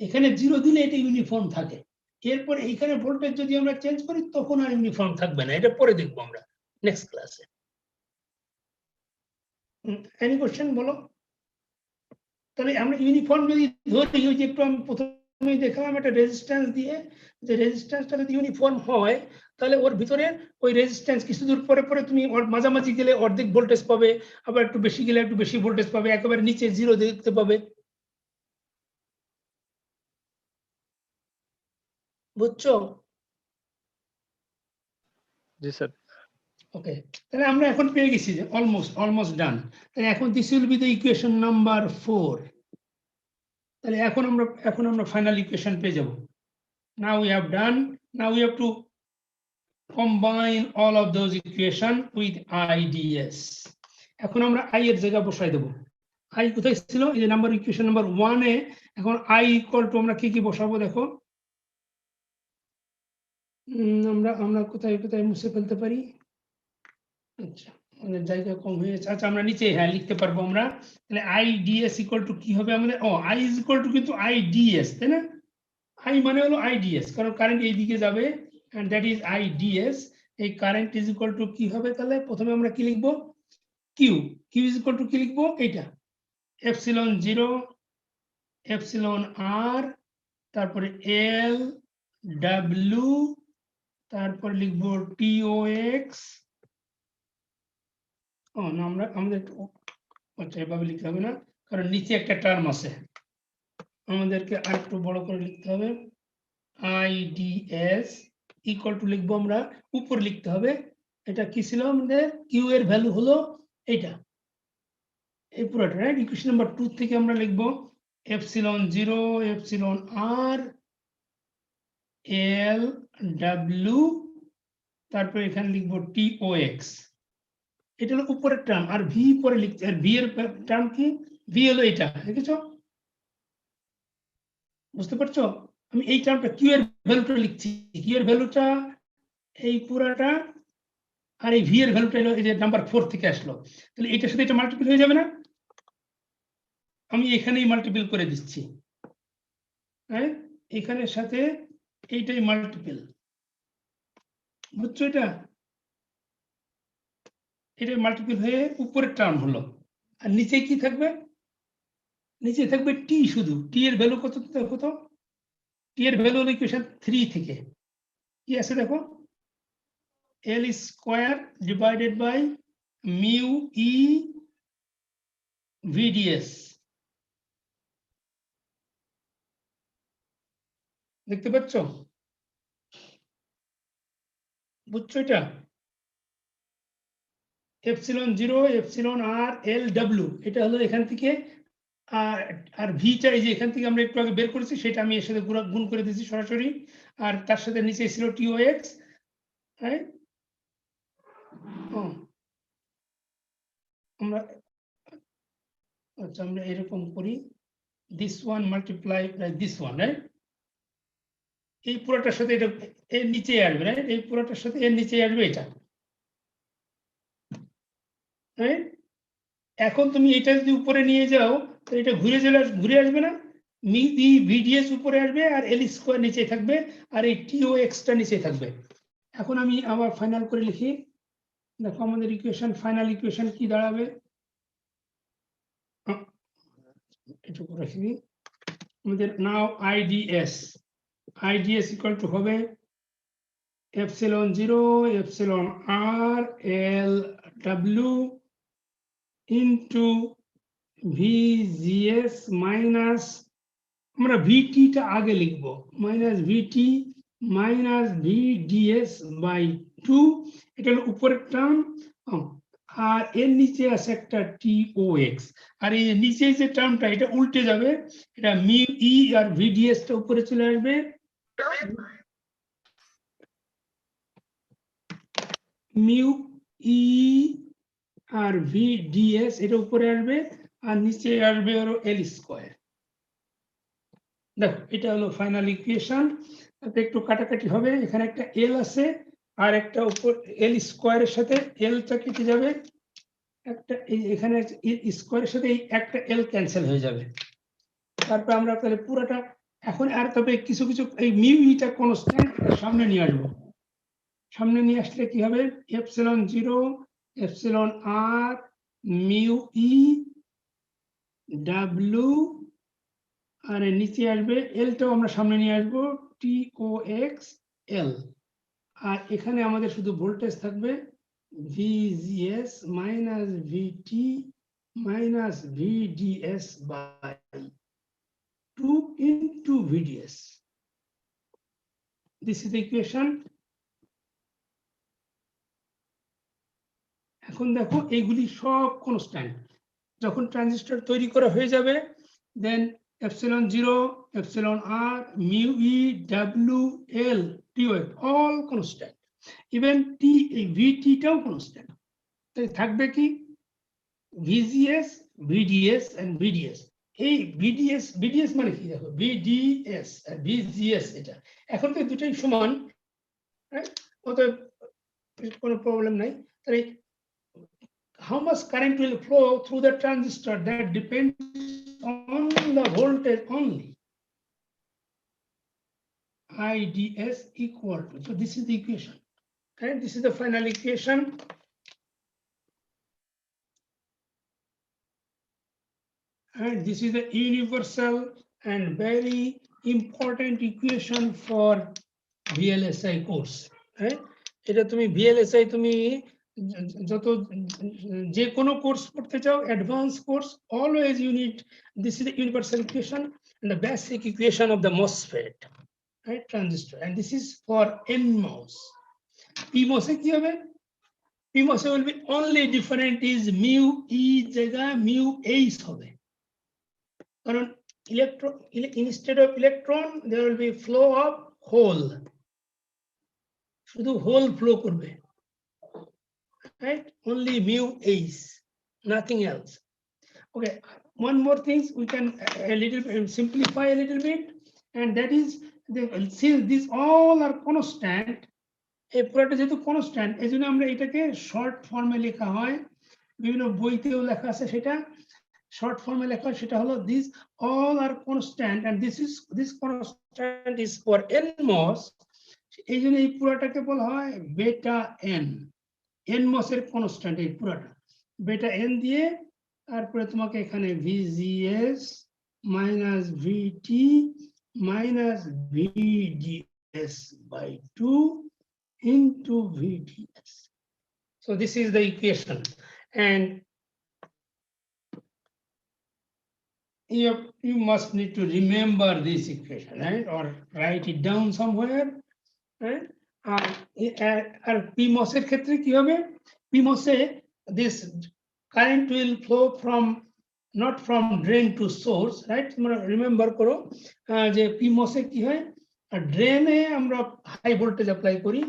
এখানে 0 দিলে এটা ইউনিফর্ম থাকে। এরপর এখানে ভোল্টেজ যদি আমরা চেঞ্জ করি, তখন আর ইউনিফর্ম থাকবে না, এটা পরে দেখবো আমরা নেক্সট ক্লাসে। এনি কোশ্চেন বলো? তাহলে আমরা ইউনিফর্ম যদি ধরি, ওই যে একটু আমি প্রথমে দেখালাম একটা রেজিস্ট্যান্স দিয়ে, যে রেজিস্ট্যান্সটা যদি ইউনিফর্ম হয়, তাহলে ওর ভিতরে ওই রেজিস্ট্যান্স কিছু দূর পরে পরে তুমি ওর মাঝামাঝি গেলে অর্ধেক ভোল্টেজ পাবে, আবার একটু বেশি গেলে একটু বেশি ভোল্টেজ পাবে, একেবারে নিচে 0 দেখতে পাবে। বুঝছো? জি স্যার। ওকে, তাহলে আমরা এখন পেয়ে গেছি যে অলমোস্ট ডান। তাহলে এখন this will be the equation number 4। তাহলে এখন আমরা ফাইনাল ইকুয়েশন পেয়ে যাব। Now we have done, now we have to combine all of those equation with IDS. এখন আমরা I এর জায়গা বসাই দেব। I কোথায় ছিল? এই যে নাম্বার ইকুয়েশন নাম্বার 1 এ। এখন I ইকুয়াল টু আমরা কি বসাবো দেখো। আমরা কোথায় মুছে ফেলতে পারি? আচ্ছা, আমাদের জায়গা কম হয়ে যাচ্ছে। আচ্ছা, আমরা নিচে লিখতে পারবো আমরা। তাহলে IDS ইকুয়াল টু কি হবে আমাদের? I ইজ ইকুয়াল টু কিন্তু IDS, তাই না? I মানে হলো IDS, কারণ কারেন্ট এই দিকে যাবে, and that is IDS. এই কারেন্ট ইজ ইকুয়াল টু কি হবে? তাহলে প্রথমে আমরা কি লিখবো? Q ইজ ইকুয়াল টু কি লিখবো? এইটা এপসিলন 0 এপসিলন R, তারপরে L W, তারপর লিখবো TOX। না, আমাদের আচ্ছা, এভাবে লিখতে হবে না, কারণ নিচে একটা টার্ম আছে, আমাদেরকে আর একটু বড় করে লিখতে হবে। IDS ইকুয়াল টু লিখবো আমরা, উপর লিখতে হবে। এটা কি ছিল আমাদের? কিউ এর ভ্যালু হলো এইটা, এই পুরোটা, রাইট? ইকুয়েশন নাম্বার 2 থেকে আমরা লিখবো epsilon 0 epsilon r l w তারপর এখানে লিখবো tox। এটা হলো উপরের টার্ম, আর ভি পরে লিখছি, আর ভি এর টার্ম কি? ভি হলো এটা, দেখেছো? বুঝতে পারছো? আমি এই টার্মটা কিউ এর ভ্যালুটা লিখছি, কিউ এর ভ্যালুটা এই পুরাটা, আর এই ভি এর ভ্যালুটা হলো এই যে নাম্বার 4 থেকে আসলো, তাহলে এটার সাথে এটা মাল্টিপল হয়ে যাবে না? আমি এখানেই মাল্টিপল করে দিচ্ছি, হ্যাঁ, এখানের সাথে এইটাই মাল্টিপল, বুঝছো? এটা মাল্টিপল হয়ে উপরের টার্ম হলো, আর নিচে কি থাকবে? নিচে থাকবে টি, শুধু টি এর ভ্যালু কত দেখো তো? টি এর ভ্যালু হলো ইকুয়েশন 3 থেকে কি আছে দেখো, L square divided by mu E VDS, দেখতে পাচ্ছ? বুঝছো এটা? Epsilon 0 epsilon R L W, এটা হলো এখান থেকে, আর ভিটা এই যে এখান থেকে আমরা একটু আগে বের করেছি, সেটা আমি এর সাথে গুণ করে দিয়েছি সরাসরি, আর তার সাথে নিচে ছিল টিওএক্স, হ্যাঁ। আমরা আচ্ছা আমরা এরকম করি, this one multiply by this one, right? এই পুরোটার সাথে এটা এর নিচে আসবে, রাইট? এই পুরোটার সাথে এর নিচে আসবে এটা, রাইট? এখন তুমি এটা যদি উপরে নিয়ে যাও, তো এটা ঘুরে আসবে না? ই ভিডিএস উপরে আসবে, আর এল স্কোয়ার নিচে থাকবে, আর এই টিও এক্সটা নিচে থাকবে। এখন আমি আবার ফাইনাল করে লিখি, দেখো আমাদের ইকুয়েশন, ফাইনাল ইকুয়েশন কি দাঁড়াবে? এটুকু রেখে দিই, আমাদের নাও আইডিএস ইকুয়াল টু হবে epsilon 0 epsilon R L W into VGS minus, আমরা ভিটিটা আগে লিখবো, minus VT minus VDS by 2, এটা হলো উপরের টার্ম, আর এর নিচে আছে একটা টিওএক্স, আর এই নিচে যে টার্মটা এটা উল্টে যাবে, এটা মিউ ই আর ভিডিএস টা উপরে চলে আসবে, মিউ ই আর ভিডিএস এটা উপরে আসবে, আর নিচে আসবে হলো এল স্কোয়ার। দেখো এটা হলো ফাইনাল ইকুয়েশন, তাতে একটু কাটাকাটি হবে, এখানে একটা এল আছে, আর একটা উপর এল স্কোয়ারের সাথে এলটা কেটে যাবে, একটা এখানে স্কোয়ারের সাথে একটা এল ক্যান্সেল হয়ে যাবে, তারপর আমরা তাহলে পুরোটা এখন, আর তবে কিছু কিছু এই মিউ ইটা কনস্ট্যান্ট সামনে নিয়ে আসবো, সামনে নিয়ে আসলে কি হবে? Epsilon 0 epsilon R mu E W, আর নিচে আসবে এলটাও আমরা সামনে নিয়ে আসবো, টিওএক্স এল, আর এখানে আমাদের শুধু ভোল্টেজ থাকবে VGS minus VT minus VDS by 2 into VDS. This is the equation. এখন দেখো এইগুলি সব কনস্ট্যান্ট, যখন ট্রানজিস্টর তৈরি করা হয়ে যাবে, then epsilon 0 epsilon R mu E W L TOX all constant, even T ভিটিটাও কনস্ট্যান্ট। তাই থাকবে কি ভিজিএস ভিডিএস এন্ড ভিডিএস। এই ভিডিএস মানে কি দেখো, ভিডিএস আর ভিজিএস, এটা এখন তো দুটোই সমান, অতএব কোনো প্রবলেম নাই। তাহলে how much current will flow through the transistor, that depends on the voltage only. IDS equal to, so this is the equation, and this is the final equation. And this is the universal and very important equation for VLSI course. Right? এটা তুমি VLSI তুমি যত যে কোনো course করতে চাও, advance course, always you need, this is the universal equation and the basic equation of the MOSFET, right, transistor, and this is for NMOS. PMOS এ কি হবে? PMOS will be only different is mu E জায়গা mu H হবে, কারণ instead of electron there will be flow of hole, শুধু hole flow করবে, right? Only mu H, nothing else. Okay, one more thing we can a little bit simplify a little bit, and that is since these all are constant, এই পুরোটা যেহেতু constant, এই জন্য আমরা এটাকে short ফর্মে লেখা হয়, বিভিন্ন বইতেও লেখা আছে সেটা short form লেখা হয়, সেটা হলো these all are constant and this constant is for nMOS, এই জন্য এই পুরোটাকে বলা হয় বেটা n, nMOS এর constant এই পুরোটা বেটা n দিয়ে, তারপরে তোমাকে এখানে VGS minus VT minus VDS by 2 into VDS. So this is the equation, and you must need to remember this equation, right, or write it down somewhere, right? R PMOS এর ক্ষেত্রে কি হবে, PMOS A this current will flow from not from drain to source, right? তোমরা remember করো যে PMOS এ কি হয়, ড্রেনে আমরা হাই ভোল্টেজ অ্যাপ্লাই করি,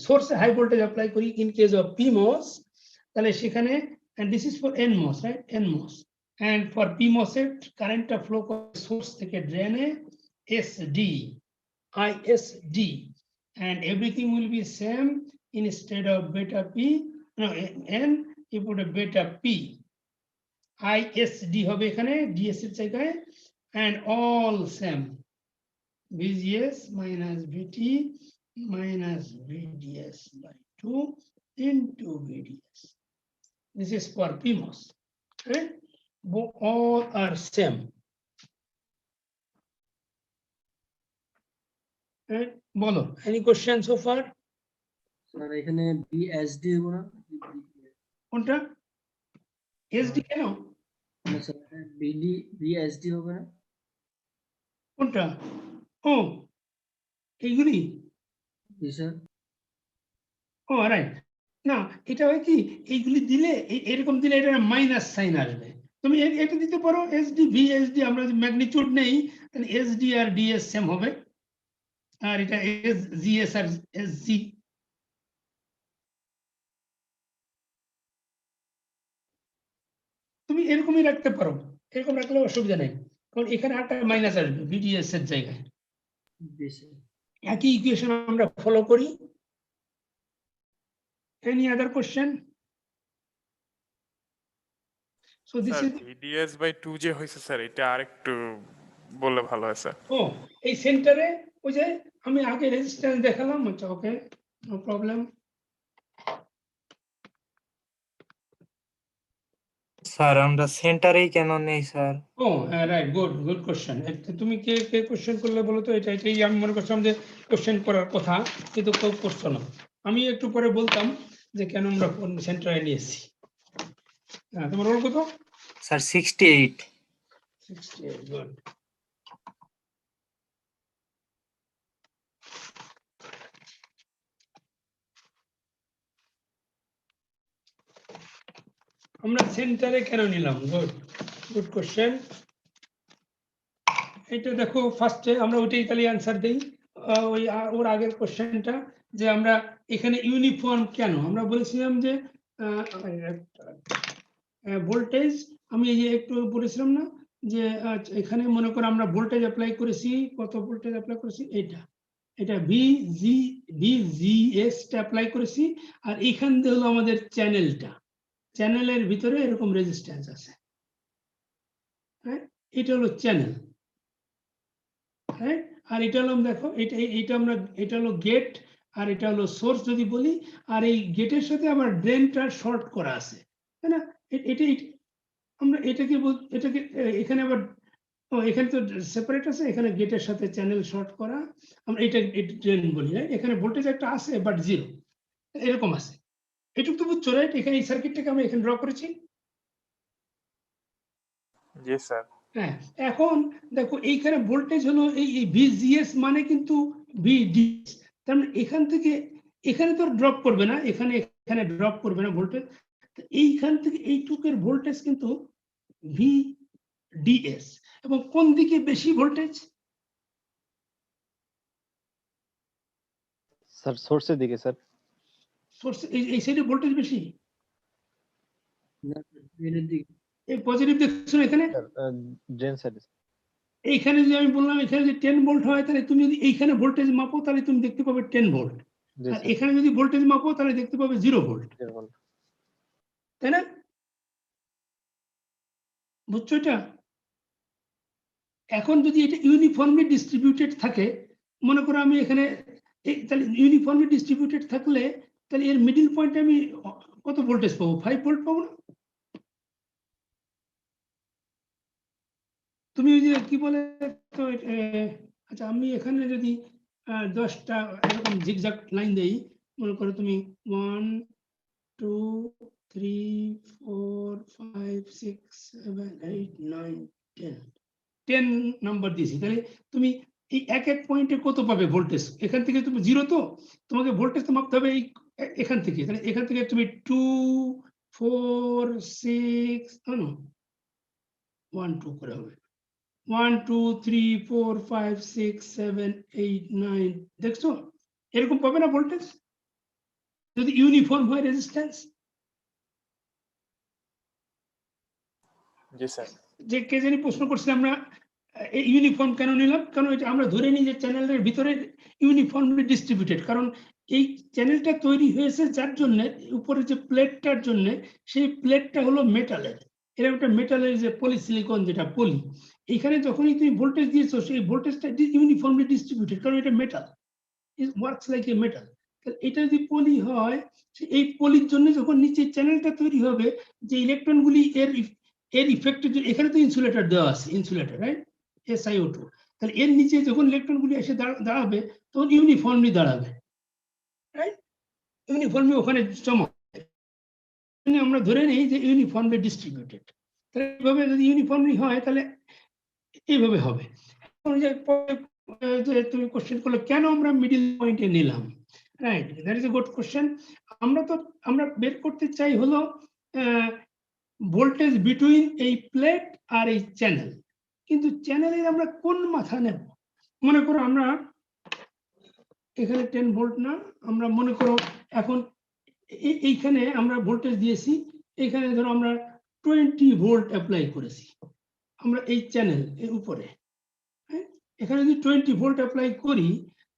সোর্সে হাই ভোল্টেজ অ্যাপ্লাই করি ইন কেস অফ PMOS, তাহলে সেখানে, and this is for nMOS, right? nMOS, and for PMOS current flow source থেকে ড্রেনে SD, ISD, and everything will be same. Instead of beta P, no n, you put a beta P, ISD হবে এখানে DS এর জায়গায়, and all same, VGS minus VT minus VDS by 2 into VDS. This is for PMOS, right? All are same. Right? Bolo, any questions so far? Sir এখানে BSD হবে না? কোনটা? SD কেন? না স্যার BSD হবে না? কোনটা? ও এইগুলি? জি স্যার। ও রাইট, না এটা হয় কি, এইগুলি দিলে এরকম দিলে এটা মাইনাস সাইন আসবে, তুমি এটা দিতে পারো SD VSD, আমরা যদি ম্যাগনিটিউড নেই তাহলে SD আর DS সেম হবে, আর এটা GS আর SG, তুমি এরকমই রাখতে পারো, এরকম রাখলে অসুবিধা নেই, কারণ এখানে একটা মাইনাস আসবে VDS এর জায়গায়। একই ইকুয়েশন আমরা ফলো করি। Any other question? So this is VDS by 2 যে হইছে স্যার, এটা আরেকটু বললে ভালো হয় স্যার। ও এই সেন্টারে ওই যে আমি আগে রেজিস্ট্যান্স দেখালাম, আচ্ছা ওকে নো প্রবলেম। স্যার আমরা সেন্টারেই কেন নেই স্যার? ও হ্যাঁ রাইট, গুড কোশ্চেন। তুমি কে কোশ্চেন করলে বলো তো, এটাই আমি মনে করছিলাম যে কোশ্চেন করার কথা, কিন্তু কেউ করছো না। আমি একটু পরে বলতাম যে কেন আমরা সেন্টারে নিয়েছি। হ্যাঁ তোমার রোল কত? স্যার 68। 68, গুড। আমরা সেন্টারে কেন নিলাম? Good question. এটা দেখো ফার্স্টে আমরা ওইটাই তাহলে অ্যান্সার দেই। ওই ওর আগের কোশ্চেনটা যে আমরা এখানে ইউনিফর্ম কেন, আমরা বলেছিলাম যে ভোল্টেজ, আমি এই যে একটু বলেছিলাম না যে এখানে মনে করো আমরা ভোল্টেজ অ্যাপ্লাই করেছি, কত ভোল্টেজ অ্যাপ্লাই করেছি, এটা VGS টা অ্যাপ্লাই করেছি, আর এখান দিয়ে হলো আমাদের চ্যানেলটা, চ্যানেলের ভিতরে এরকম রেজিস্ট্যান্স আছে, হ্যাঁ এটা হলো চ্যানেল, হ্যাঁ আর এটা হলো দেখো এটা হলো গেট, আর এটা হলো সোর্স যদি বলি, আর এই গেটের সাথে আবার ড্রেনটা শর্ট করা আছে, তাই না? আমরা এটাকে এখানে আবার এখানে তো সেপারেট আছে, এখানে গেটের সাথে চ্যানেল শর্ট করা, আমরা এটা ড্রেন বলি, হ্যাঁ এখানে ভোল্টেজ একটা আছে বাট জিরো, এরকম আছে। এটুকু তো বুঝছো রাইট? এখানে এই সার্কিটটাকে আমি এখানে ড্র করেছি। জি স্যার। হ্যাঁ এখন দেখো এইখানে ভোল্টেজ হলো এই VGS মানে কিন্তু VDS, তার মানে এখান থেকে এখানে তো ড্রপ করবে না, এখানে ড্রপ করবে না ভোল্টেজ, এইখান থেকে এইটুকের ভোল্টেজ কিন্তু ডিএস, এবং কোন দিকে বেশি ভোল্টেজ? স্যার সোর্সের দিকে স্যার। সোর্স এই সাইডে ভোল্টেজ বেশি, না ড্রেনের দিকে। এই পজিটিভ দেখছো না এখানে? ড্রেন সাইডে। এইখানে যে আমি বললাম এখানে যে 10 ভোল্ট হয়, তাহলে তুমি যদি এইখানে ভোল্টেজ মাপো তাহলে তুমি দেখতে পাবে 10 ভোল্ট, জি আর স্যার। এখানে যদি ভোল্টেজ মাপো তাহলে দেখতে পাবে 0 ভোল্ট, তাই না? বুঝছো এটা? এখন যদি এটা ইউনিফর্মলি ডিস্ট্রিবিউটেড থাকে, মনে করো আমি এখানে তাহলে ইউনিফর্মলি ডিস্ট্রিবিউটেড থাকলে তাহলে এর মিডল পয়েন্টে আমি কত ভোল্টেজ পাবো? 5 ভোল্ট পাবো না? তুমি ওই যে কি বলে তো আচ্ছা, আমি এখানে যদি 10টা এরকম জিগজ্যাগ লাইন দেই, মনে করো তুমি 1 2 3 4 5 6 7 8 9 10 নাম্বার দিয়েছি, তাহলে তুমি এই এক এক পয়েন্টে কত পাবে ভোল্টেজ? এখান থেকে তুমি 0, তো তোমাকে ভোল্টেজ তো মাপতে হবে এখান থেকে, তাহলে এখান থেকে তুমি 2 4 6 না 1 2 করে হবে 1 2 3 4 5 6 7 8 9, দেখছো এরকম পাবে না ভোল্টেজ যদি ইউনিফর্ম হয় রেজিস্ট্যান্স? জি স্যার। যে কে জানি প্রশ্ন করছিল আমরা ইউনিফর্ম কেন নিলাম, কারণ এটা আমরা ধরে নিই যে চ্যানেলের ভিতরে ইউনিফর্মলি ডিস্ট্রিবিউটেড, কারণ এই চ্যানেলটা তৈরি হয়েছে যার জন্য উপরে যে প্লেটটার জন্য, সেই প্লেটটা হলো মেটালের, এরকম একটা মেটালের যে পলিসিলিকন যেটা পলি, এখানে যখনই তুমি ভোল্টেজ দিয়েছো সেই ভোল্টেজটা ইউনিফর্মলি ডিস্ট্রিবিউটেড, কারণ এটা metal, it works like a metal. এটা যদি পলি হয়, এই পলির জন্য যখন নিচে চ্যানেলটা তৈরি হবে, যে ইলেকট্রনগুলি এর ইফেক্টে, এখানে তো ইনসুলেটর দেওয়া আছে, ইনসুলেটর রাইট, SiO2, তাহলে এর নিচে যখন ইলেকট্রনগুলি এসে দাঁড়াবে তখন ইউনিফর্মলি দাঁড়াবে, রাইট, ইউনিফর্মলি ওখানে জমা, আমরা ধরে নিই যে ইউনিফর্মলি ডিস্ট্রিবিউটেড। তাহলে এইভাবে যদি ইউনিফর্মলি হয় তাহলে এইভাবে হবে। যে তুমি কোশ্চেন করলে কেন আমরা মিডল পয়েন্টে নিলাম, right, that is a good question. আমরা বের করতে চাই হলো ভোল্টেজ বিটুইন এই প্লেট আর এই চ্যানেল, কিন্তু চ্যানেলের আমরা কোন মাথা নেব? মনে করো আমরা এখানে 10 ভোল্ট না, আমরা মনে করো এখন এইখানে আমরা ভোল্টেজ দিয়েছি, এখানে ধরো আমরা 20 ভোল্ট অ্যাপ্লাই করেছি আমরা এই চ্যানেল এর উপরে, এখানে যদি 20 ভোল্ট অ্যাপ্লাই করি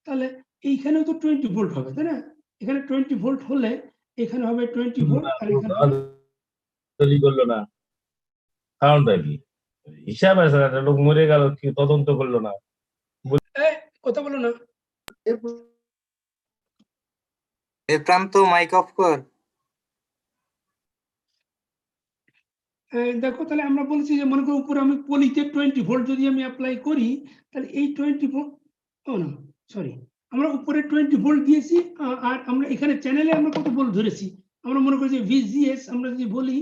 তাহলে এইখানেও তো 20 ভোল্ট হবে, তাই না? এখানে 20 ভোল্ট হলে এখানে হবে 20 ভোল্ট, আর এখানে তৈরি করলো না, কারণটা কি? হিসাব আছে, একটা লোক মরে গেল, কি তদন্ত করলো না? কথা বলো না, প্রান্ত মাইক অফ কর। দেখো তাহলে আমরা বলছি যে মনে করো উপরে আমি পলিতে 20 ভোল্ট যদি আমি অ্যাপ্লাই করি, তাহলে এই 20 ভোল্ট, ও না সরি, আমরা উপরে 20 ভোল্ট দিয়েছি, আর আমরা এখানে চ্যানেলে আমরা কত ভোল্ট ধরেছি, আমরা মনে করি যে VGS, আমরা যদি বলি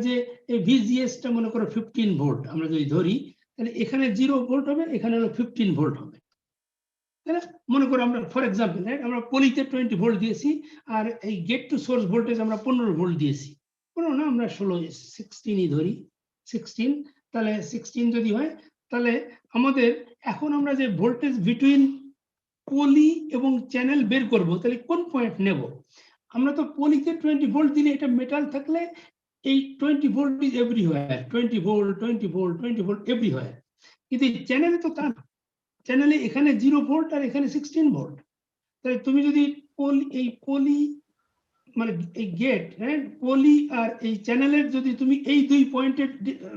যে এই VGS-টা মনে করো 15 ভোল্ট আমরা যদি ধরি, তাহলে এখানে 0 ভোল্ট হবে, এখানে হলো 15 ভোল্ট হবে, তাই না? মনে করো আমরা ফর এক্সাম্পল আমরা পলিতে 20 ভোল্ট দিয়েছি, আর এই গেট টু সোর্স ভোল্টেজ আমরা 15 ভোল্ট দিয়েছি, না আমরা 16ই ধরি, 16, তাহলে 16 যদি হয় তাহলে আমাদের এখন আমরা যে ভোল্টেজ বিটুইন পলি এবং চ্যানেল বের করব, তাহলে কোন পয়েন্ট নেব? আমরা তো পলিতে 20 ভোল্ট দিলে এটা মেটাল থাকলে এই 20 volt is everywhere, 20 volt 20 volt 20 volt everywhere, কিন্তু এই চ্যানেলে তো তা, চ্যানেলে এখানে 0 ভোল্ট আর এখানে 16 ভোল্ট, তাহলে তুমি যদি এই পলি মানে এই গেট, রাইট, পলি আর এই চ্যানেলের যদি তুমি এই দুই পয়েন্টের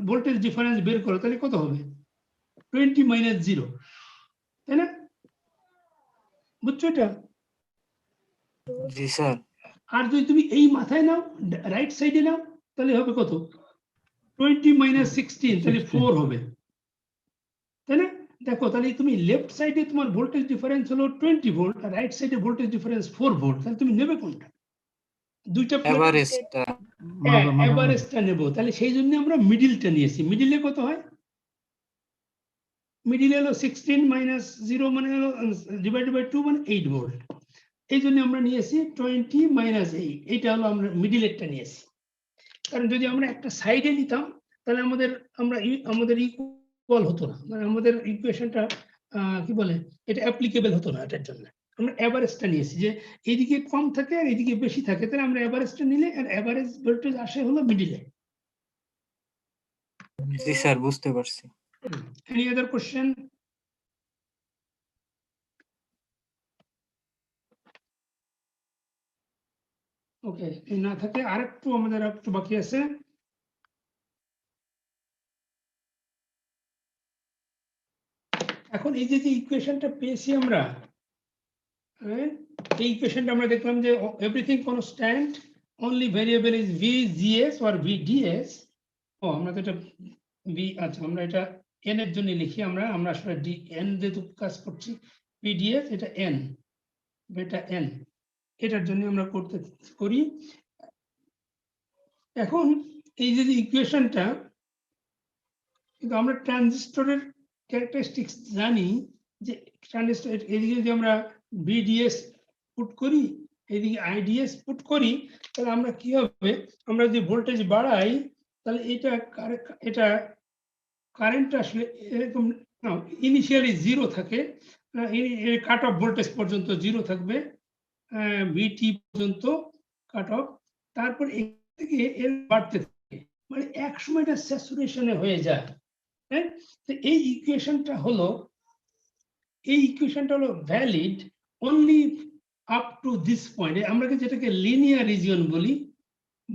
ভোল্টেজ ডিফারেন্স বের করো তাহলে কত হবে? 20 - 0, তাই না? বুঝছো এটা? জি স্যার। আর যদি তুমি এই মাথায় নাও, রাইট সাইডে নাও, তাহলে হবে কত? 20 - 16, তাহলে 4 হবে, তাই না? দেখো তাহলে তুমি লেফট সাইডে তোমার ভোল্টেজ ডিফারেন্স হলো 20 ভোল্ট, আর রাইট সাইডে ভোল্টেজ ডিফারেন্স 4 ভোল্ট, তাহলে তুমি নেবে কোনটা? দুইটা এভারেজটা নেব, তাহলে সেই জন্য আমরা মিডিলটা নিয়েছি। মিডিলে কত হয়? মিডিলে হলো 16 - 0 মানে হলো ডিভাইডেড বাই 2 মানে 8 ভোল্ট, এই জন্য আমরা নিয়েছি 20 - 8, এইটা হলো আমরা মিডিলেরটা নিয়েছি। কারণ যদি আমরা একটা সাইডে নিতাম তাহলে আমাদের ইকুয়াল হতো না, মানে আমাদের ইকুয়েশনটা কি বলে, এটা অ্যাপ্লিকেবল হতো না এটার জন্য। আমরা এভারেজটা নিয়েছি যে এইদিকে কম থাকে আর এইদিকে বেশি থাকে, তাহলে আমরা এভারেজটা নিলে, আর এভারেজ ভোল্টেজ আসে হলো মিডিলে। জি স্যার, বুঝতে পারছি। Any other question? ওকে, না থাকে আরেকটু আমাদের একটু বাকি আছে। এখন এই যে ইকুয়েশনটা পেয়েছি আমরা, হ্যাঁ, এই ইকুয়েশনটা আমরা দেখলাম যে everything constant, only variable is VGS or VDS। ও আমরা তো এটা আচ্ছা, আমরা এটা n এর জন্য লিখি, আমরা আসলে n যেহেতু কাজ করছি, VDS এটা n, বেটা n, এটার জন্য আমরা করি। এখন এই যে ইকুয়েশনটা, কিন্তু আমরা ট্রানজিস্টরের ক্যারেক্টারিস্টিক্স জানি যে ট্রানজিস্টর এদিকে যদি আমরা VDS পুট করি, এদিকে IDS পুট করি, তাহলে আমরা কি হবে, আমরা যদি ভোল্টেজ বাড়াই তাহলে এটা কারেন্ট আসলে এরকম ইনিশিয়ালি 0 থাকে, কাট অফ ভোল্টেজ পর্যন্ত 0 থাকবে, VT পর্যন্ত কাট অফ, তারপর এর থেকে এর বাড়তে থাকে, মানে এক সময় এটা স্যাচুরেশনে হয়ে যায়। হ্যাঁ, তো এই ইকুয়েশনটা হলো valid only up to this point. আমরা যেটাকে লিনিয়ার রিজিয়ন বলি,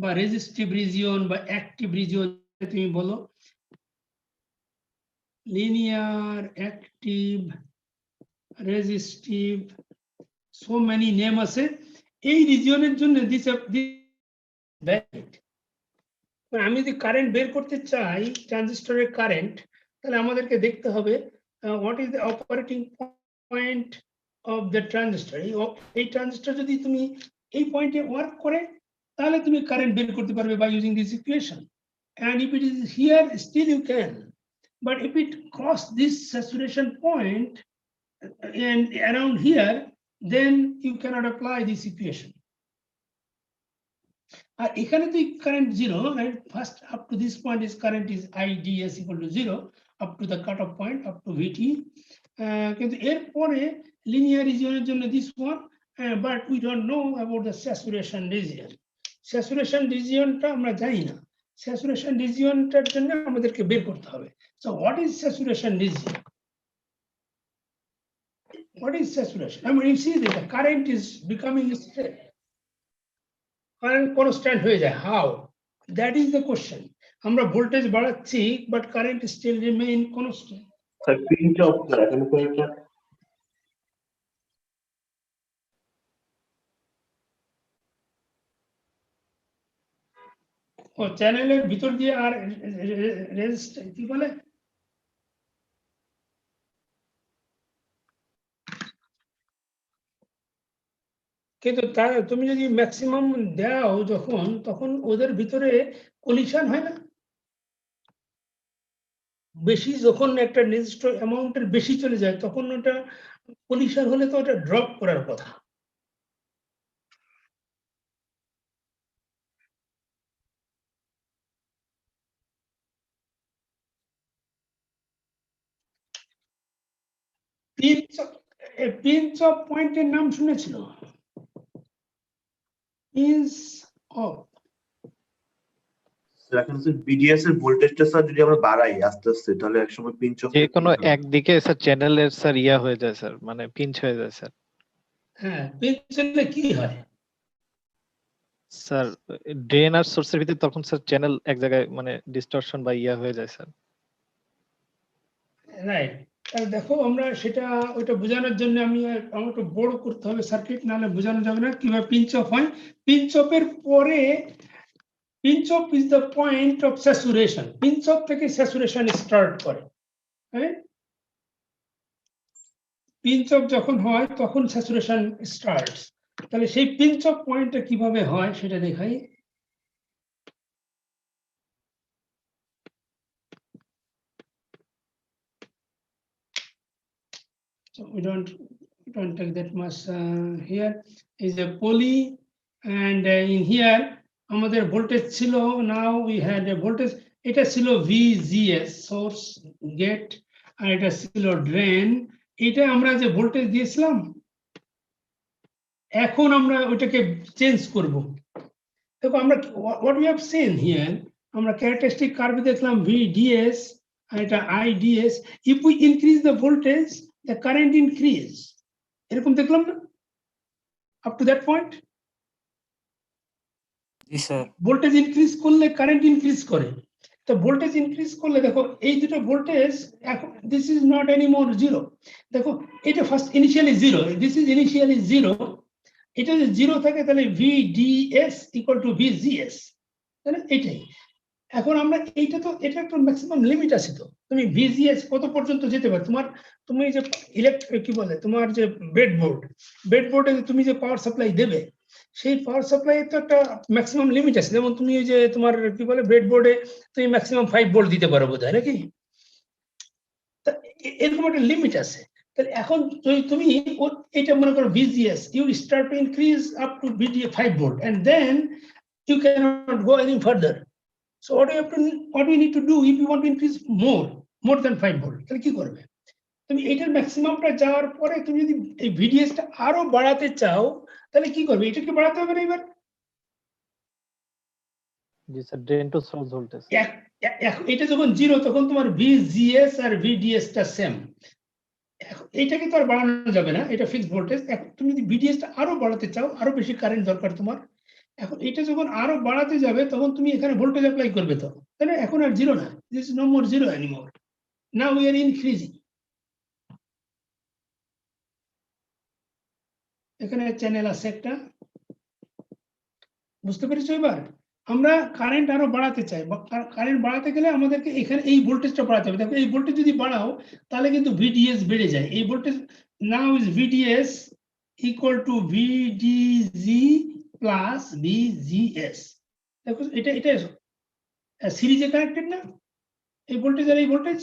বা রেজিস্টিভ রিজিয়ন বা অ্যাক্টিভ রিজিয়ন তুমি বলো, linear, active, resistive, so many name আছে। এই রিজিয়নের জন্য দিস ভ্যালিড। আমি যদি কারেন্ট বের করতে চাই, ট্রানজিস্টরের কারেন্ট, তাহলে আমাদেরকে দেখতে হবে what is the operating point of the transistor. এই ট্রানজিস্টর যদি তুমি এই পয়েন্টে ওয়ার্ক করে, তাহলে তুমি কারেন্ট বের করতে পারবে by using this equation. And if it is here, still you can. But if it cross this saturation point and around here, then you cannot apply this equation. আর এখানে তো current 0, right? First up to this point is current is IDS equal to 0 up to the cutoff point, up to VT. কিন্তু এরপরে linear region জন্য this one, but we don't know about the saturation region. Saturation regionটা আমরা জানি না, saturation regionটার জন্য আমাদেরকে বের করতে হবে। So what is saturation region? What is saturation? I mean, you see that the current is becoming straight. Current constant হয়ে যায়, how? That is the question. আমরা ভোল্টেজ বাড়াচ্ছি, but current still remain constant. Sir pinch off এখানে তো একটা ও চ্যানেলের ভিতর দিয়ে আর রেজিস্টার কি বলে, কিন্তু তুমি যদি ম্যাক্সিমাম দাও যখন, তখন ওদের ভিতরে কলিশন হয় না। বেশি যখন একটা নির্দিষ্ট অ্যামাউন্টের বেশি চলে যায়, তখন ওটা কলিশন হলে তো ওটা ড্রপ করার কথা। পিঞ্চ অফ পয়েন্টের নাম শুনেছিল? পিঞ্চ অফ, এখন হচ্ছে বিডিএস এর ভোল্টেজটা স্যার যদি আমরা বাড়াই আস্তে আস্তে, তাহলে একসময় পিঞ্চ অফ যে কোনো একদিকে স্যার চ্যানেলের স্যার ইয়া হয়ে যায় স্যার, মানে পিঞ্চ হয়ে যায় স্যার। হ্যাঁ, পিঞ্চ হলে কি হয় স্যার ড্রেন আর সোর্সের ভিতরে তখন স্যার চ্যানেল এক জায়গায় মানে ডিস্টরশন বা ইয়া হয়ে যায় স্যার। রাইট। তাহলে দেখো, আমরা সেটা ওইটা বোঝানোর জন্য আমাকে বড় করতে হবে সার্কিট, নাহলে বোঝানো যাবে না কিভাবে পিঞ্চ অফ হয়। পিঞ্চ অফের পরে, pinch of is the point of saturation. Pinch of থেকে স্যাচুরেশন স্টার্ট করে, হ্যাঁ। পিঞ্চ অফ যখন হয় তখন স্যাচুরেশন স্টার্টস। তাহলে সেই পিঞ্চ অফ পয়েন্টটা কিভাবে হয় সেটা দেখাই। So we don't take that much here. Is a poly, and in here আমাদের ভোল্টেজ ছিল, now we had a voltage, এটা ছিল ভিজিএস সোর্স গেট, আর এটা ছিল ড্রেন। এটা আমরা যে ভোল্টেজ দিয়েছিলাম, এখন আমরা ওইটাকে চেঞ্জ করব। দেখো আমরা what we have seen here, আমরা ক্যারেক্টারিস্টিক কার্ভে দেখলাম VDS আর এটা IDS। if we increase the voltage the current increase, এরকম দেখলাম না up to that point? G sir. Voltage increase করলে কারেন্ট ইনক্রিজ করে। তো ভোল্টেজ ইনক্রিজ করলে দেখো এই দুটো ভোল্টেজ এখন this is not anymore zero. দেখো এটা first initially zero, this is initially zero. এটা যদি জিরো থাকে তাহলে VDS ইকুয়াল টু VGS, তাই না? এটাই। এখন আমরা এইটা তো এটা একটা ম্যাক্সিমাম লিমিট আছে। তো তুমি VGS কত পর্যন্ত যেতে পারো? তুমি যে ইলেকট্রিক কি বলে তোমার যে ব্রেডবোর্ডে তুমি যে পাওয়ার সাপ্লাই দেবে, সেই পাওয়ার সাপ্লাই তো একটা ম্যাক্সিমাম লিমিট আছে। যেমন তুমি যে তোমার কি বলে ব্রেডবোর্ডে তুমি ম্যাক্সিমাম 5 ভোল্ট দিতে পারো বোধহয়, নাকি? এরকম একটা লিমিট আছে। তাহলে এখন যদি তুমি এটা মনে করো VGS, you start to increase up to 5 volt and then you cannot go any further. So what do you need to do if you want to increase more than 5 volt? তাহলে কি করবে? তুমি এটার ম্যাক্সিমামটা যাওয়ার পরে তুমি যদি এই VDS-টা আরো বাড়াতে চাও তাহলে কি করবে? এটাকে বাড়াতে হবে না এবার? জি sir, drain to source voltage. এটা যখন জিরো তখন তোমার VGS আর VDS-টা সেম। এইটাকে তো আর বাড়ানো যাবে না, এটা ফিক্সড ভোল্টেজ। এখন তুমি যদি VDS-টা আরো বাড়াতে চাও, আরো বেশি কারেন্ট দরকার তোমার, এখন এটা যখন আরো বাড়াতে যাবে তখন তুমি এখানে ভোল্টেজ অ্যাপ্লাই করবে। তো তাহলে এখন আর জিরো না, this is no more zero anymore, now we are increasing. এখানে চ্যানেল আছে একটা, বুঝতে পেরেছো? এবার আমরা কারেন্ট আরো বাড়াতে চাই, কারেন্ট বাড়াতে গেলে আমাদেরকে এখানে এই ভোল্টেজটা বাড়াতে হবে। দেখো এই ভোল্টেজ যদি বাড়াও তাহলে কিন্তু VDS বেড়ে যায়। এই voltage now is VDS equal to VDG plus VGS। দেখো এটা সিরিজে কানেক্টেড না, এই ভোল্টেজ আর এই ভোল্টেজ।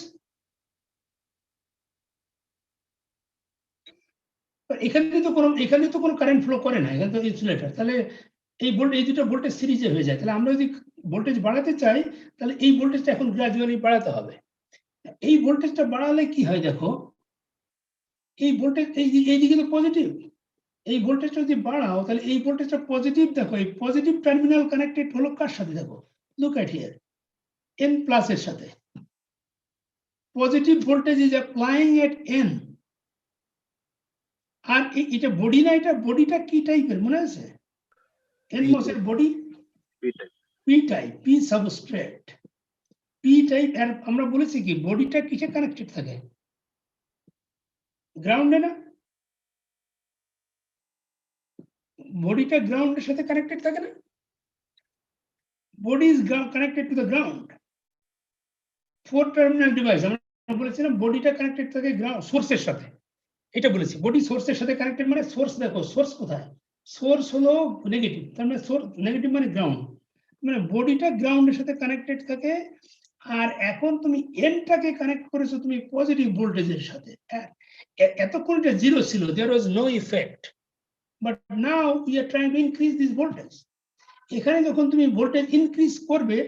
এখানে তো কোনো কারেন্ট ফ্লো করে না, এখানে তো ইনসুলেটর। তাহলে এই দুটো ভোল্টেজ সিরিজে হয়ে যায়। তাহলে আমরা যদি ভোল্টেজ বাড়াতে চাই তাহলে এই ভোল্টেজটা এখন গ্রাজুয়ালি বাড়াতে হবে। এই ভোল্টেজটা বাড়ালে কি হয়? দেখো এই ভোল্টেজ এইদিকে তো পজিটিভ, এই ভোল্টেজটা যদি বাড়াও তাহলে এই ভোল্টেজটা পজিটিভ। দেখো এই পজিটিভ টার্মিনাল কানেক্টেড হলো কার সাথে? দেখো look at here, N plus এর সাথে। Positive voltage is applying at N। আর এটা বডি না, এটা বডিটা কি টাইপের মনে আছে? NMOS এর body P type, P substrate, P type. আর আমরা বলেছি কি বডিটা কিসে কানেক্টেড থাকে? গ্রাউন্ডে না? বডিটা গ্রাউন্ডের সাথে কানেক্টেড থাকে না? Body is connected to the ground. 4 terminal device আমরা বলেছিলাম বডিটা কানেক্টেড থাকে গ্রাউন্ড সোর্সের সাথে। এটা বলেছি বডি সোর্সের সাথে কানেক্টেড, মানে সোর্স দেখো সোর্স কোথায়? সোর্স হলো নেগেটিভ, তার মানে সোর্স নেগেটিভ মানে গ্রাউন্ড, মানে বডিটা গ্রাউন্ডের সাথে কানেক্টেড থাকে। আর এখন তুমি এনটাকে কানেক্ট করেছো তুমি পজিটিভ ভোল্টেজের সাথে। এতক্ষণ এটা জিরো ছিল, there was no effect, but now we are trying to increase this voltage. এখানে যখন তুমি ভোল্টেজ ইনক্রিজ করবে,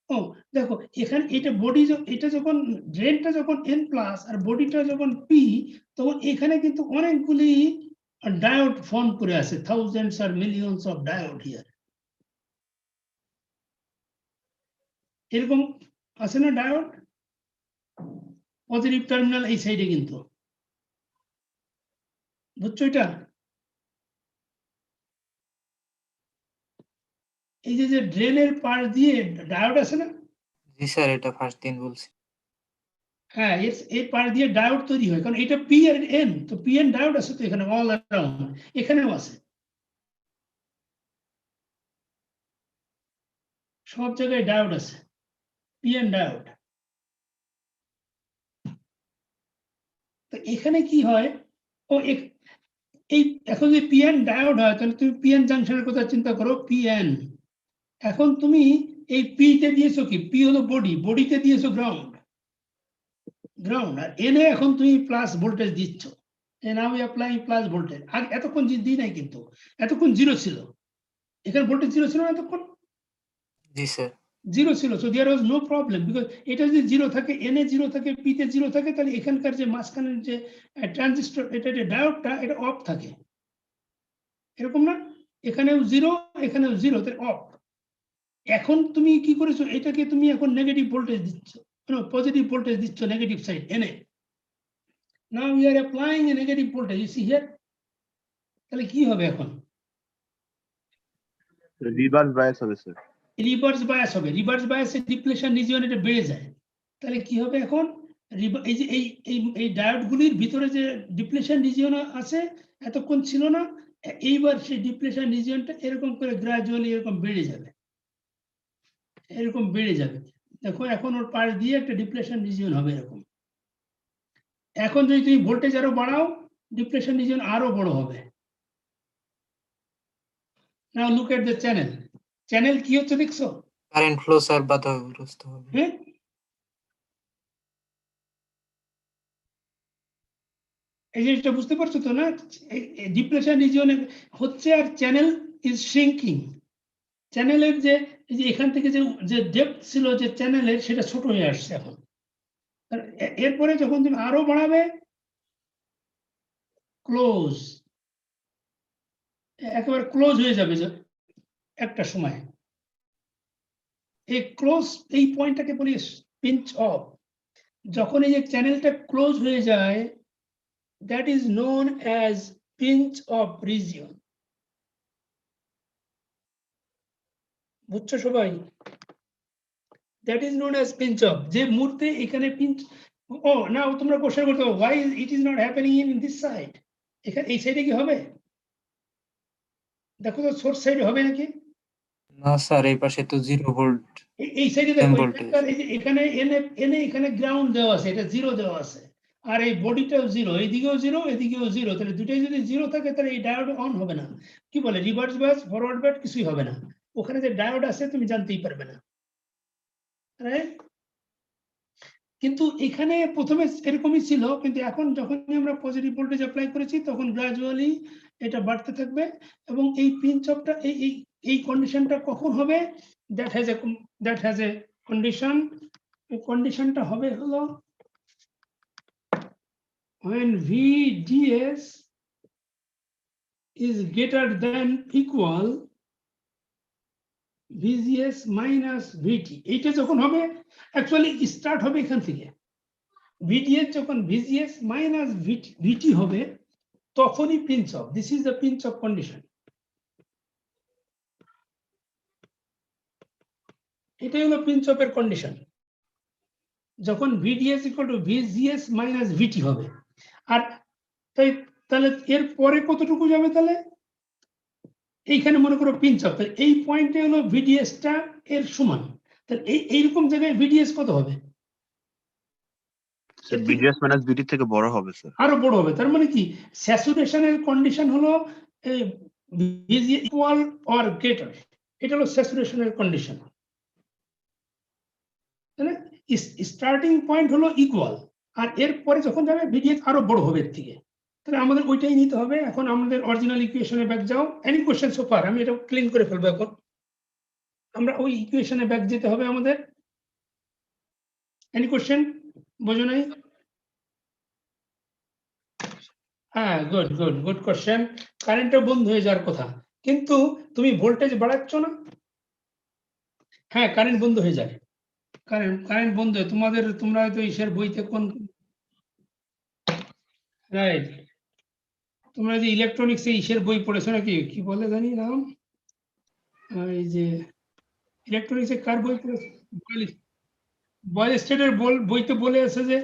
ও দেখো এখানে এটা বডি, এটা যখন ড্রেনটা যখন N প্লাস আর বডিটা যখন P, তখন এখানে কিন্তু অনেকগুলি ডায়োড ফর্ম করে আছে, থাউজেন্ডস আর মিলিয়নস অফ ডায়োড হিয়ার। এরকম আছে না ডায়োড? পজিটিভ টার্মিনাল এই সাইডে কিন্তু, বুঝছো? এটা এই যে ড্রেনের পাশ দিয়ে ডায়োড আছে না? জি স্যার, এটা ফার্স্ট দিন বলছি। হ্যাঁ, এর পাশ দিয়ে ডায়োড তৈরি হয়, কারণ এটা P আর N, তো PN ডায়োড আছে তো এখানে অল অ্যারাউন্ড, এখানেও আছে, সব জায়গায় ডায়োড আছে, PN ডায়োড। তো এখানে কি হয়? ও এই এখন যদি PN ডায়োড হয় তাহলে তুমি PN জাংশনের কথা চিন্তা করো, PN। এখন তুমি এই P তে দিয়েছো কি? P হলো বডি, বডিতে দিয়েছো গ্রাউন্ড, আর এনে এখন তুমি প্লাস ভোল্টেজ দিচ্ছ। Now we apply plus voltage. আর এতক্ষণ দিই নাই কিন্তু, এতক্ষণ জিরো ছিল, এখানে ভোল্টেজ জিরো ছিল না এতক্ষণ? জি স্যার। জিরো ছিল, so there was no problem, because এটা যদি জিরো থাকে, এনে জিরো থাকে, পিতে জিরো থাকে, তাহলে এখানকার যে মাঝখানের যে ট্রানজিস্টর, এটা যে ডায়োডটা, এটা অফ থাকে, এরকম না? এখানেও জিরো, এখানেও জিরো, তাহলে অফ। এখন তুমি কি করেছো, এটাকে তুমি এখন নেগেটিভ ভোল্টেজ দিচ্ছ, পজিটিভ ভোল্টেজ দিচ্ছ নেগেটিভ সাইড এনে। Now we are applying a negative voltage, you see here. তাহলে কি হবে এখন? রিভার্স বায়াস হবে স্যার। রিভার্স বায়াস হবে। রিভার্স বায়াসে ডিপ্লেশন রিজিয়ন এটা বেড়ে যায়। তাহলে কি হবে এখন? এই যে এই ডায়োডগুলির ভিতরে যে ডিপ্লেশন রিজিয়ন আছে, এতক্ষণ ছিল না, এইবার সেই ডিপ্লেশন রিজিয়নটা এরকম করে গ্রাজুয়ালি এরকম বেড়ে যাবে, এরকম বেড়ে যাবে। দেখো এখন ওর পাশ দিয়ে একটা ডিপ্লেশন রিজিয়ন হবে এরকম। এখন যদি তুমি ভোল্টেজ আরো বাড়াও, ডিপ্লেশন রিজিয়ন আরো বড় হবে। Now look at the channel. Channel কি হচ্ছে দেখছো? কারেন্ট ফ্লো স্যার বাধাগ্রস্ত হবে। হ্যাঁ, এই জিনিসটা বুঝতে পারছো তো না? ডিপ্লেশন রিজিয়ন হচ্ছে আর চ্যানেল ইজ শ্রিঙ্কিং। চ্যানেলের যে এখান থেকে যে ডেপথ ছিল যে চ্যানেলের, সেটা ছোট হয়ে আসছে এখন। এরপরে যখন তুমি আরো বাড়াবে, ক্লোজ, একেবারে ক্লোজ হয়ে যাবে যে একটা সময়। এই ক্লোজ, এই পয়েন্টটাকে বলি পিঞ্চ অফ। যখন এই যে চ্যানেলটা ক্লোজ হয়ে যায়, that is known as pinch off region. বুঝছো সবাই? That is known as pinch off. যে মুহূর্তে এখানে পিঞ্চ, ও না, তোমরা কোশ্চেন করতে হবে, why it is not happening in this side? এখানে এই সাইডে কি হবে? দেখো তো সোর্স সাইডে হবে নাকি? না স্যার, এই পাশে তো 0 ভোল্ট এই সাইডে দেখো, voltage। এই যে এখানে এনে এখানে গ্রাউন্ড দেওয়া আছে, এটা জিরো দেওয়া আছে, আর এই বডিটাও জিরো, এইদিকেও জিরো, এদিকেও জিরো। তাহলে দুটাই যদি জিরো থাকে, তাহলে এই ডায়োড অন হবে না। কি বলে, রিভার্স বায়াস, ফরওয়ার্ড বায়াস কিছুই হবে না। ওখানে যে ডায়োড আছে তুমি জানতেই পারবে না, রাইট? কিন্তু এখানে প্রথমে এরকমই ছিল, কিন্তু এখন যখনই আমরা পজিটিভ ভোল্টেজ অ্যাপ্লাই করেছি, তখন গ্রাজুয়ালি এটা বাড়তে থাকবে। এবং এই পিঞ্চ অফটা, এই কন্ডিশনটা কখন হবে? That has a condition. এই কন্ডিশনটা হবে হলো when VDS is greater than equal VGS minus VT। এইটা যখন হবে, অ্যাকচুয়ালি স্টার্ট হবে এখান থেকে। VDS যখন VGS minus VT হবে, তখনই pinch of. This is the pinch of condition. এটাই হলো পিঞ্চ অফের কন্ডিশন, যখন VDS equal to VGS minus VT হবে। আর তাহলে এর পরে কতটুকু যাবে? তাহলে এইখানে মনে করো পিঞ্চ অফ, তাহলে এই পয়েন্টে হলো VDS টা এর সমান। তাহলে এইরকম জায়গায় VDS কত হবে? স্যার বিডিএস মাইনাস বিডি থেকে বড় হবে স্যার। আরো বড় হবে। তার মানে কি, স্যাচুরেশনের কন্ডিশন হলো VGS ইকুয়াল অর গ্রেটার। এটা হলো স্যাচুরেশনের কন্ডিশন। স্টার্টিং পয়েন্ট হলো ইকুয়াল, আর এরপরে যখন যাবে VDS আরো বড় হবে এর থেকে। তাহলে আমাদের ওইটাই নিতে হবে। এখন আমাদের অরিজিনাল ইকুয়েশনে ব্যাক যাও। Any question so far? আমি এটা ক্লিন করে ফেলবো। এখন আমরা ওই ইকুয়েশনে ব্যাক যেতে হবে আমাদের। Any question? বোঝো নাই? হ্যাঁ, গুড কোশ্চেন। কারেন্টটা বন্ধ হয়ে যাওয়ার কথা, কিন্তু তুমি ভোল্টেজ বাড়াচ্ছ না। হ্যাঁ, কারেন্ট বন্ধ হয়ে যায়। কারেন্ট বন্ধ হয়। তোমরা হয়তো ইসের বইতে কোন, রাইট, তোমরা যে ইলেকট্রনিক্স ইসের বই পড়েছো নাকি? কি বলে জানি নাম, এই যে ইলেকট্রনিক্স এর কার বই পড়েছো? বয়েল স্টেটের বইতে বলে আছে যে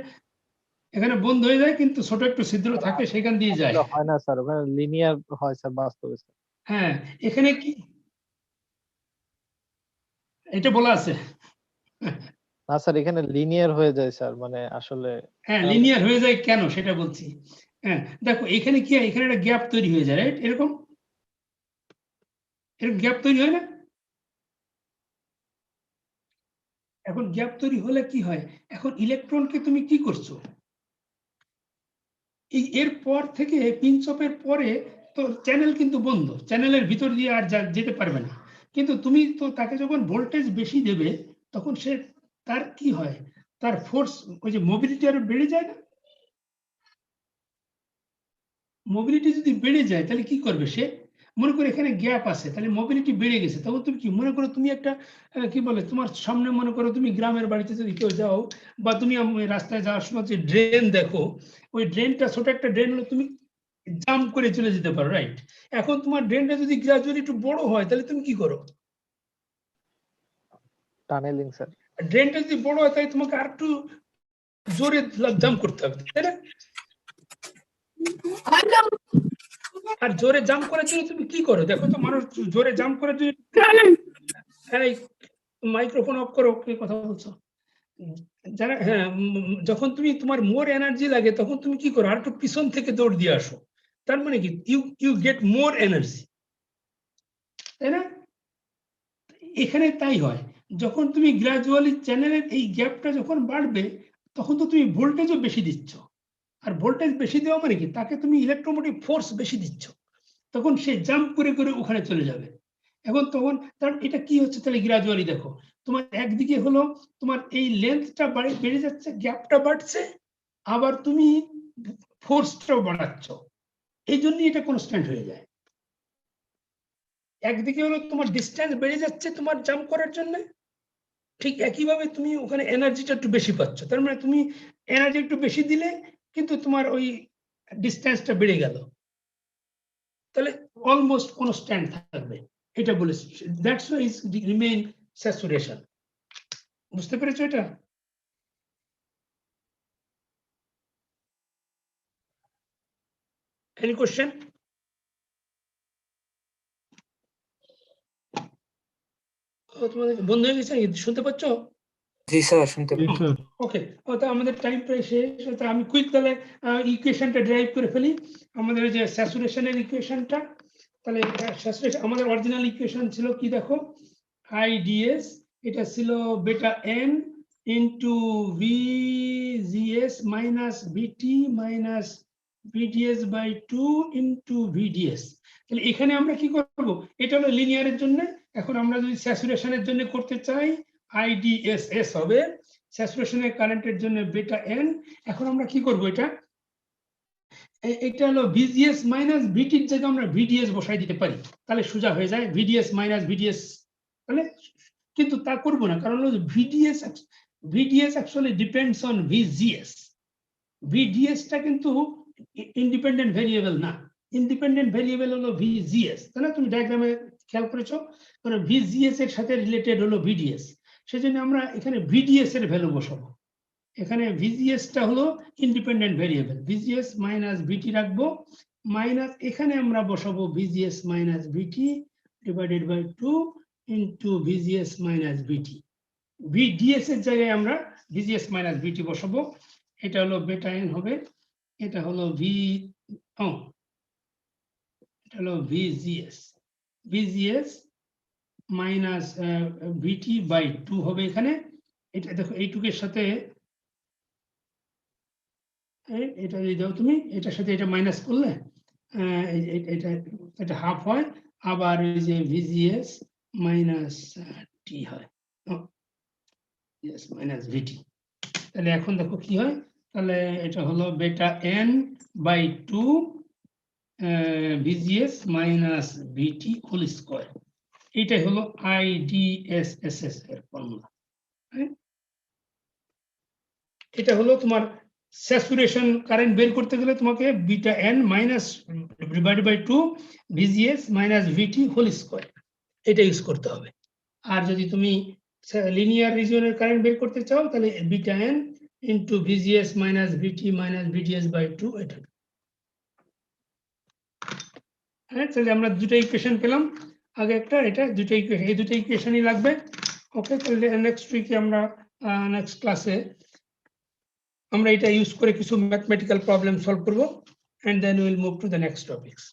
এখানে বন্ধ হয়ে যায়, কিন্তু ছোট একটু ছিদ্র থাকে, সেখান দিয়ে যায়। হয় না স্যার, ওখানে লিনিয়ার হয় স্যার বাস্তবে স্যার। হ্যাঁ, এখানে কি এটা বলা আছে? না স্যার, এখানে লিনিয়ার হয়ে যায় স্যার, মানে আসলে হ্যাঁ, লিনিয়ার হয়ে যায় কেন সেটা বলছি। হ্যাঁ, দেখো এখানে কি হয়, এখানে একটা গ্যাপ তৈরি হয়ে যায়, রাইট? এরকম গ্যাপ তৈরি হয় না? এখন গ্যাপ তৈরি হলে কি হয়, এখন ইলেকট্রনকে তুমি কি করছো, এর পর থেকে পিঞ্চ অফের পরে তো চ্যানেল কিন্তু বন্ধ, চ্যানেলের ভিতর দিয়ে আর যেতে পারবে না। কিন্তু তুমি তো তাকে যখন ভোল্টেজ বেশি দেবে, তখন সে তার কি হয়, তার ফোর্স ওই যে মোবিলিটি আরো বেড়ে যায় না? মোবিলিটি যদি বেড়ে যায় তাহলে কি করবে সে, মনে করো এখানে গ্যাপ আছে, তাহলে মোবিলিটি বেড়ে গেছে, তখন তুমি কি মনে করো, তুমি একটা কি বলে তোমার সামনে মনে করো তুমি গ্রামের বাড়িতে যদি কেউ যাও বা তুমি রাস্তায় যাওয়ার সময় যে ড্রেন দেখো, ওই ড্রেনটা ছোট একটা ড্রেন হলো, তুমি জাম্প করে চলে যেতে পারো, রাইট? এখন তোমার ড্রেনটা যদি গ্রাজুয়ালি একটু বড় হয় তাহলে তুমি কি করো? Tunnelling sir. ড্রেনটা যদি বড় হয় তাহলে তোমাকে আর একটু জোরে জাম্প করতে হবে, তাই না? আর জোরে জাম্প করার জন্য তুমি কি করো? দেখো তো মানুষ জোরে জাম্প করার জন্য, মাইক্রোফোন অফ করো, কি কথা বলছো? যারা হ্যাঁ, যখন তুমি তোমার মোর এনার্জি লাগে তখন তুমি কি করো? আর একটু পিছন থেকে দৌড় দিয়ে আসো। তার মানে কি ইউ গেট মোর এনার্জি, তাই না? এখানে তাই হয়, যখন তুমি গ্রাজুয়ালি চ্যানেলের এই গ্যাপটা যখন বাড়বে তখন তো তুমি ভোল্টেজও বেশি দিচ্ছ, আর ভোল্টেজ বেশি দেওয়া মানে কি, তাকে তুমি ইলেকট্রোমোটিভ ফোর্স বেশি দিচ্ছ, তখন সে জাম্প করে করে ওখানে চলে যাবে। এখন তখন তার এটা কি হচ্ছে, তাহলে গ্রাজুয়ালি দেখো তোমার একদিকে হলো তোমার এই লেন্থটা বেড়ে যাচ্ছে, গ্যাপটা বাড়ছে, আবার তুমি ফোর্সটাও বাড়াচ্ছ, এই জন্যই এটা কনস্ট্যান্ট হয়ে যায়। একদিকে হলো তোমার ডিস্টেন্স বেড়ে যাচ্ছে তোমার জাম্প করার জন্য, ঠিক একইভাবে তুমি ওখানে এনার্জিটা একটু বেশি পাচ্ছ, তার মানে তুমি এনার্জি একটু বেশি দিলে কিন্তু তোমার ওই ডিস্টেন্সটা বেড়ে গেল, তাহলে অলমোস্ট কনস্ট্যান্ট থাকবে, এটা বলেছি। That's why is remain saturation. বুঝতে পেরেছো এটা? Any question? তোমাদের বন্ধ হয়ে গেছে, শুনতে পাচ্ছ? জি স্যার শুনতে পাচ্ছি। ওকে, তো আমাদের টাইম প্রায় শেষ, তো আমি কুইক তাহলে ইকুয়েশনটা ড্রাইভ করে ফেলি, আমাদের যে স্যাচুরেশনের ইকুয়েশনটা। তাহলে স্যাচুরেশন আমাদের অরিজিনাল ইকুয়েশন ছিল কি দেখো, আইডিএস, এটা ছিল beta N into VGS minus VT minus VDS by 2 into VDS. তাহলে এখানে আমরা কি করব, এটা হলো লিনিয়ারের জন্য। এখন আমরা যদি স্যাচুরেশনের জন্য করতে চাই, আইডিএসএস হবে স্যাচুরেশনের কারেন্টের জন্য বেটা এন। এখন আমরা কি করব, এটা হলো ভিজিএস মাইনাস ভিটির জায়গায় আমরা ভিডিএস বসাই দিতে পারি, তাহলে সোজা হয়ে যায় ভিডিএস মাইনাস ভিডিএস। তাহলে কিন্তু তা করব না, কারণ হলো VDS actually depends on VGS. ভিডিএসটা কিন্তু ইন্ডিপেন্ডেন্ট ভেরিয়েবল না, ইন্ডিপেন্ডেন্ট ভেরিয়েবল হলো ভিজিএস, তাই না? তুমি ডায়াগ্রামে খেয়াল করেছো, কারণ ভিজিএস এর সাথে রিলেটেড হলো ভিডিএস, সেজন্য আমরা এখানে ভিডিএস এর ভ্যালু বসাবো। এখানে ভিজিএসটা হলো independent variable, VGS minus VT রাখবো, মাইনাস এখানে আমরা বসাবো VGS minus VT divided by 2 into VGS minus VT. VDS এর জায়গায় আমরা ভিজিএস মাইনাস ভিটি বসাবো, এটা হলো বেটা এন হবে, এটা হলো এটা হলো ভিজিএস মাইনাস ভিটি বাই 2 হবে এখানে। এটা দেখো এইটুকের সাথে এটা যদি দাও তুমি, এটার সাথে এটা মাইনাস করলে এটা হাফ হয়, আবার এই যে ভিজিএস মাইনাস টি হয়, মাইনাস ভিটি। তাহলে এখন দেখো কি হয়, তাহলে এটা হলো beta N by 2 VGS minus VT whole square. এইটাই হলো আইডিএসএসএস এর ফর্মুলা। এটা হলো তোমার স্যাচুরেশন কারেন্ট বের করতে গেলে তোমাকে beta N minus divided by 2 VGS minus VT whole square, এটা ইউজ করতে হবে। আর যদি তুমি লিনিয়ার রিজিয়নের কারেন্ট বের করতে চাও তাহলে beta N into VGS minus VT minus VDS by 2, এটা। হ্যাঁ, তাহলে আমরা দুটো ইকুয়েশন পেলাম, আগে একটা, এটা দুটো ইকুয়েশন, এই দুটো ইকুয়েশনই লাগবে। ওকে, তাহলে নেক্সট উইকে আমরা নেক্সট ক্লাসে আমরা এটা ইউজ করে কিছু ম্যাথমেটিক্যাল প্রবলেম সলভ করব, and then we will move to the next topics.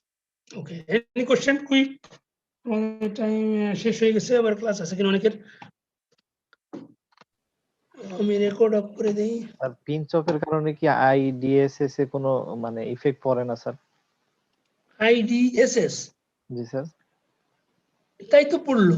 Okay, any question quick? Time শেষ হয়ে গেছে, আবার ক্লাস আছে কিনা অনেকের, আমি রেকর্ড অফ করে দেই। আর পিঞ্চ অফের কারণে কি আইডিএসএস এ কোনো মানে ইফেক্ট পড়ে না স্যার? আইডিএসএস, জি স্যার। তাই তো পড়লো।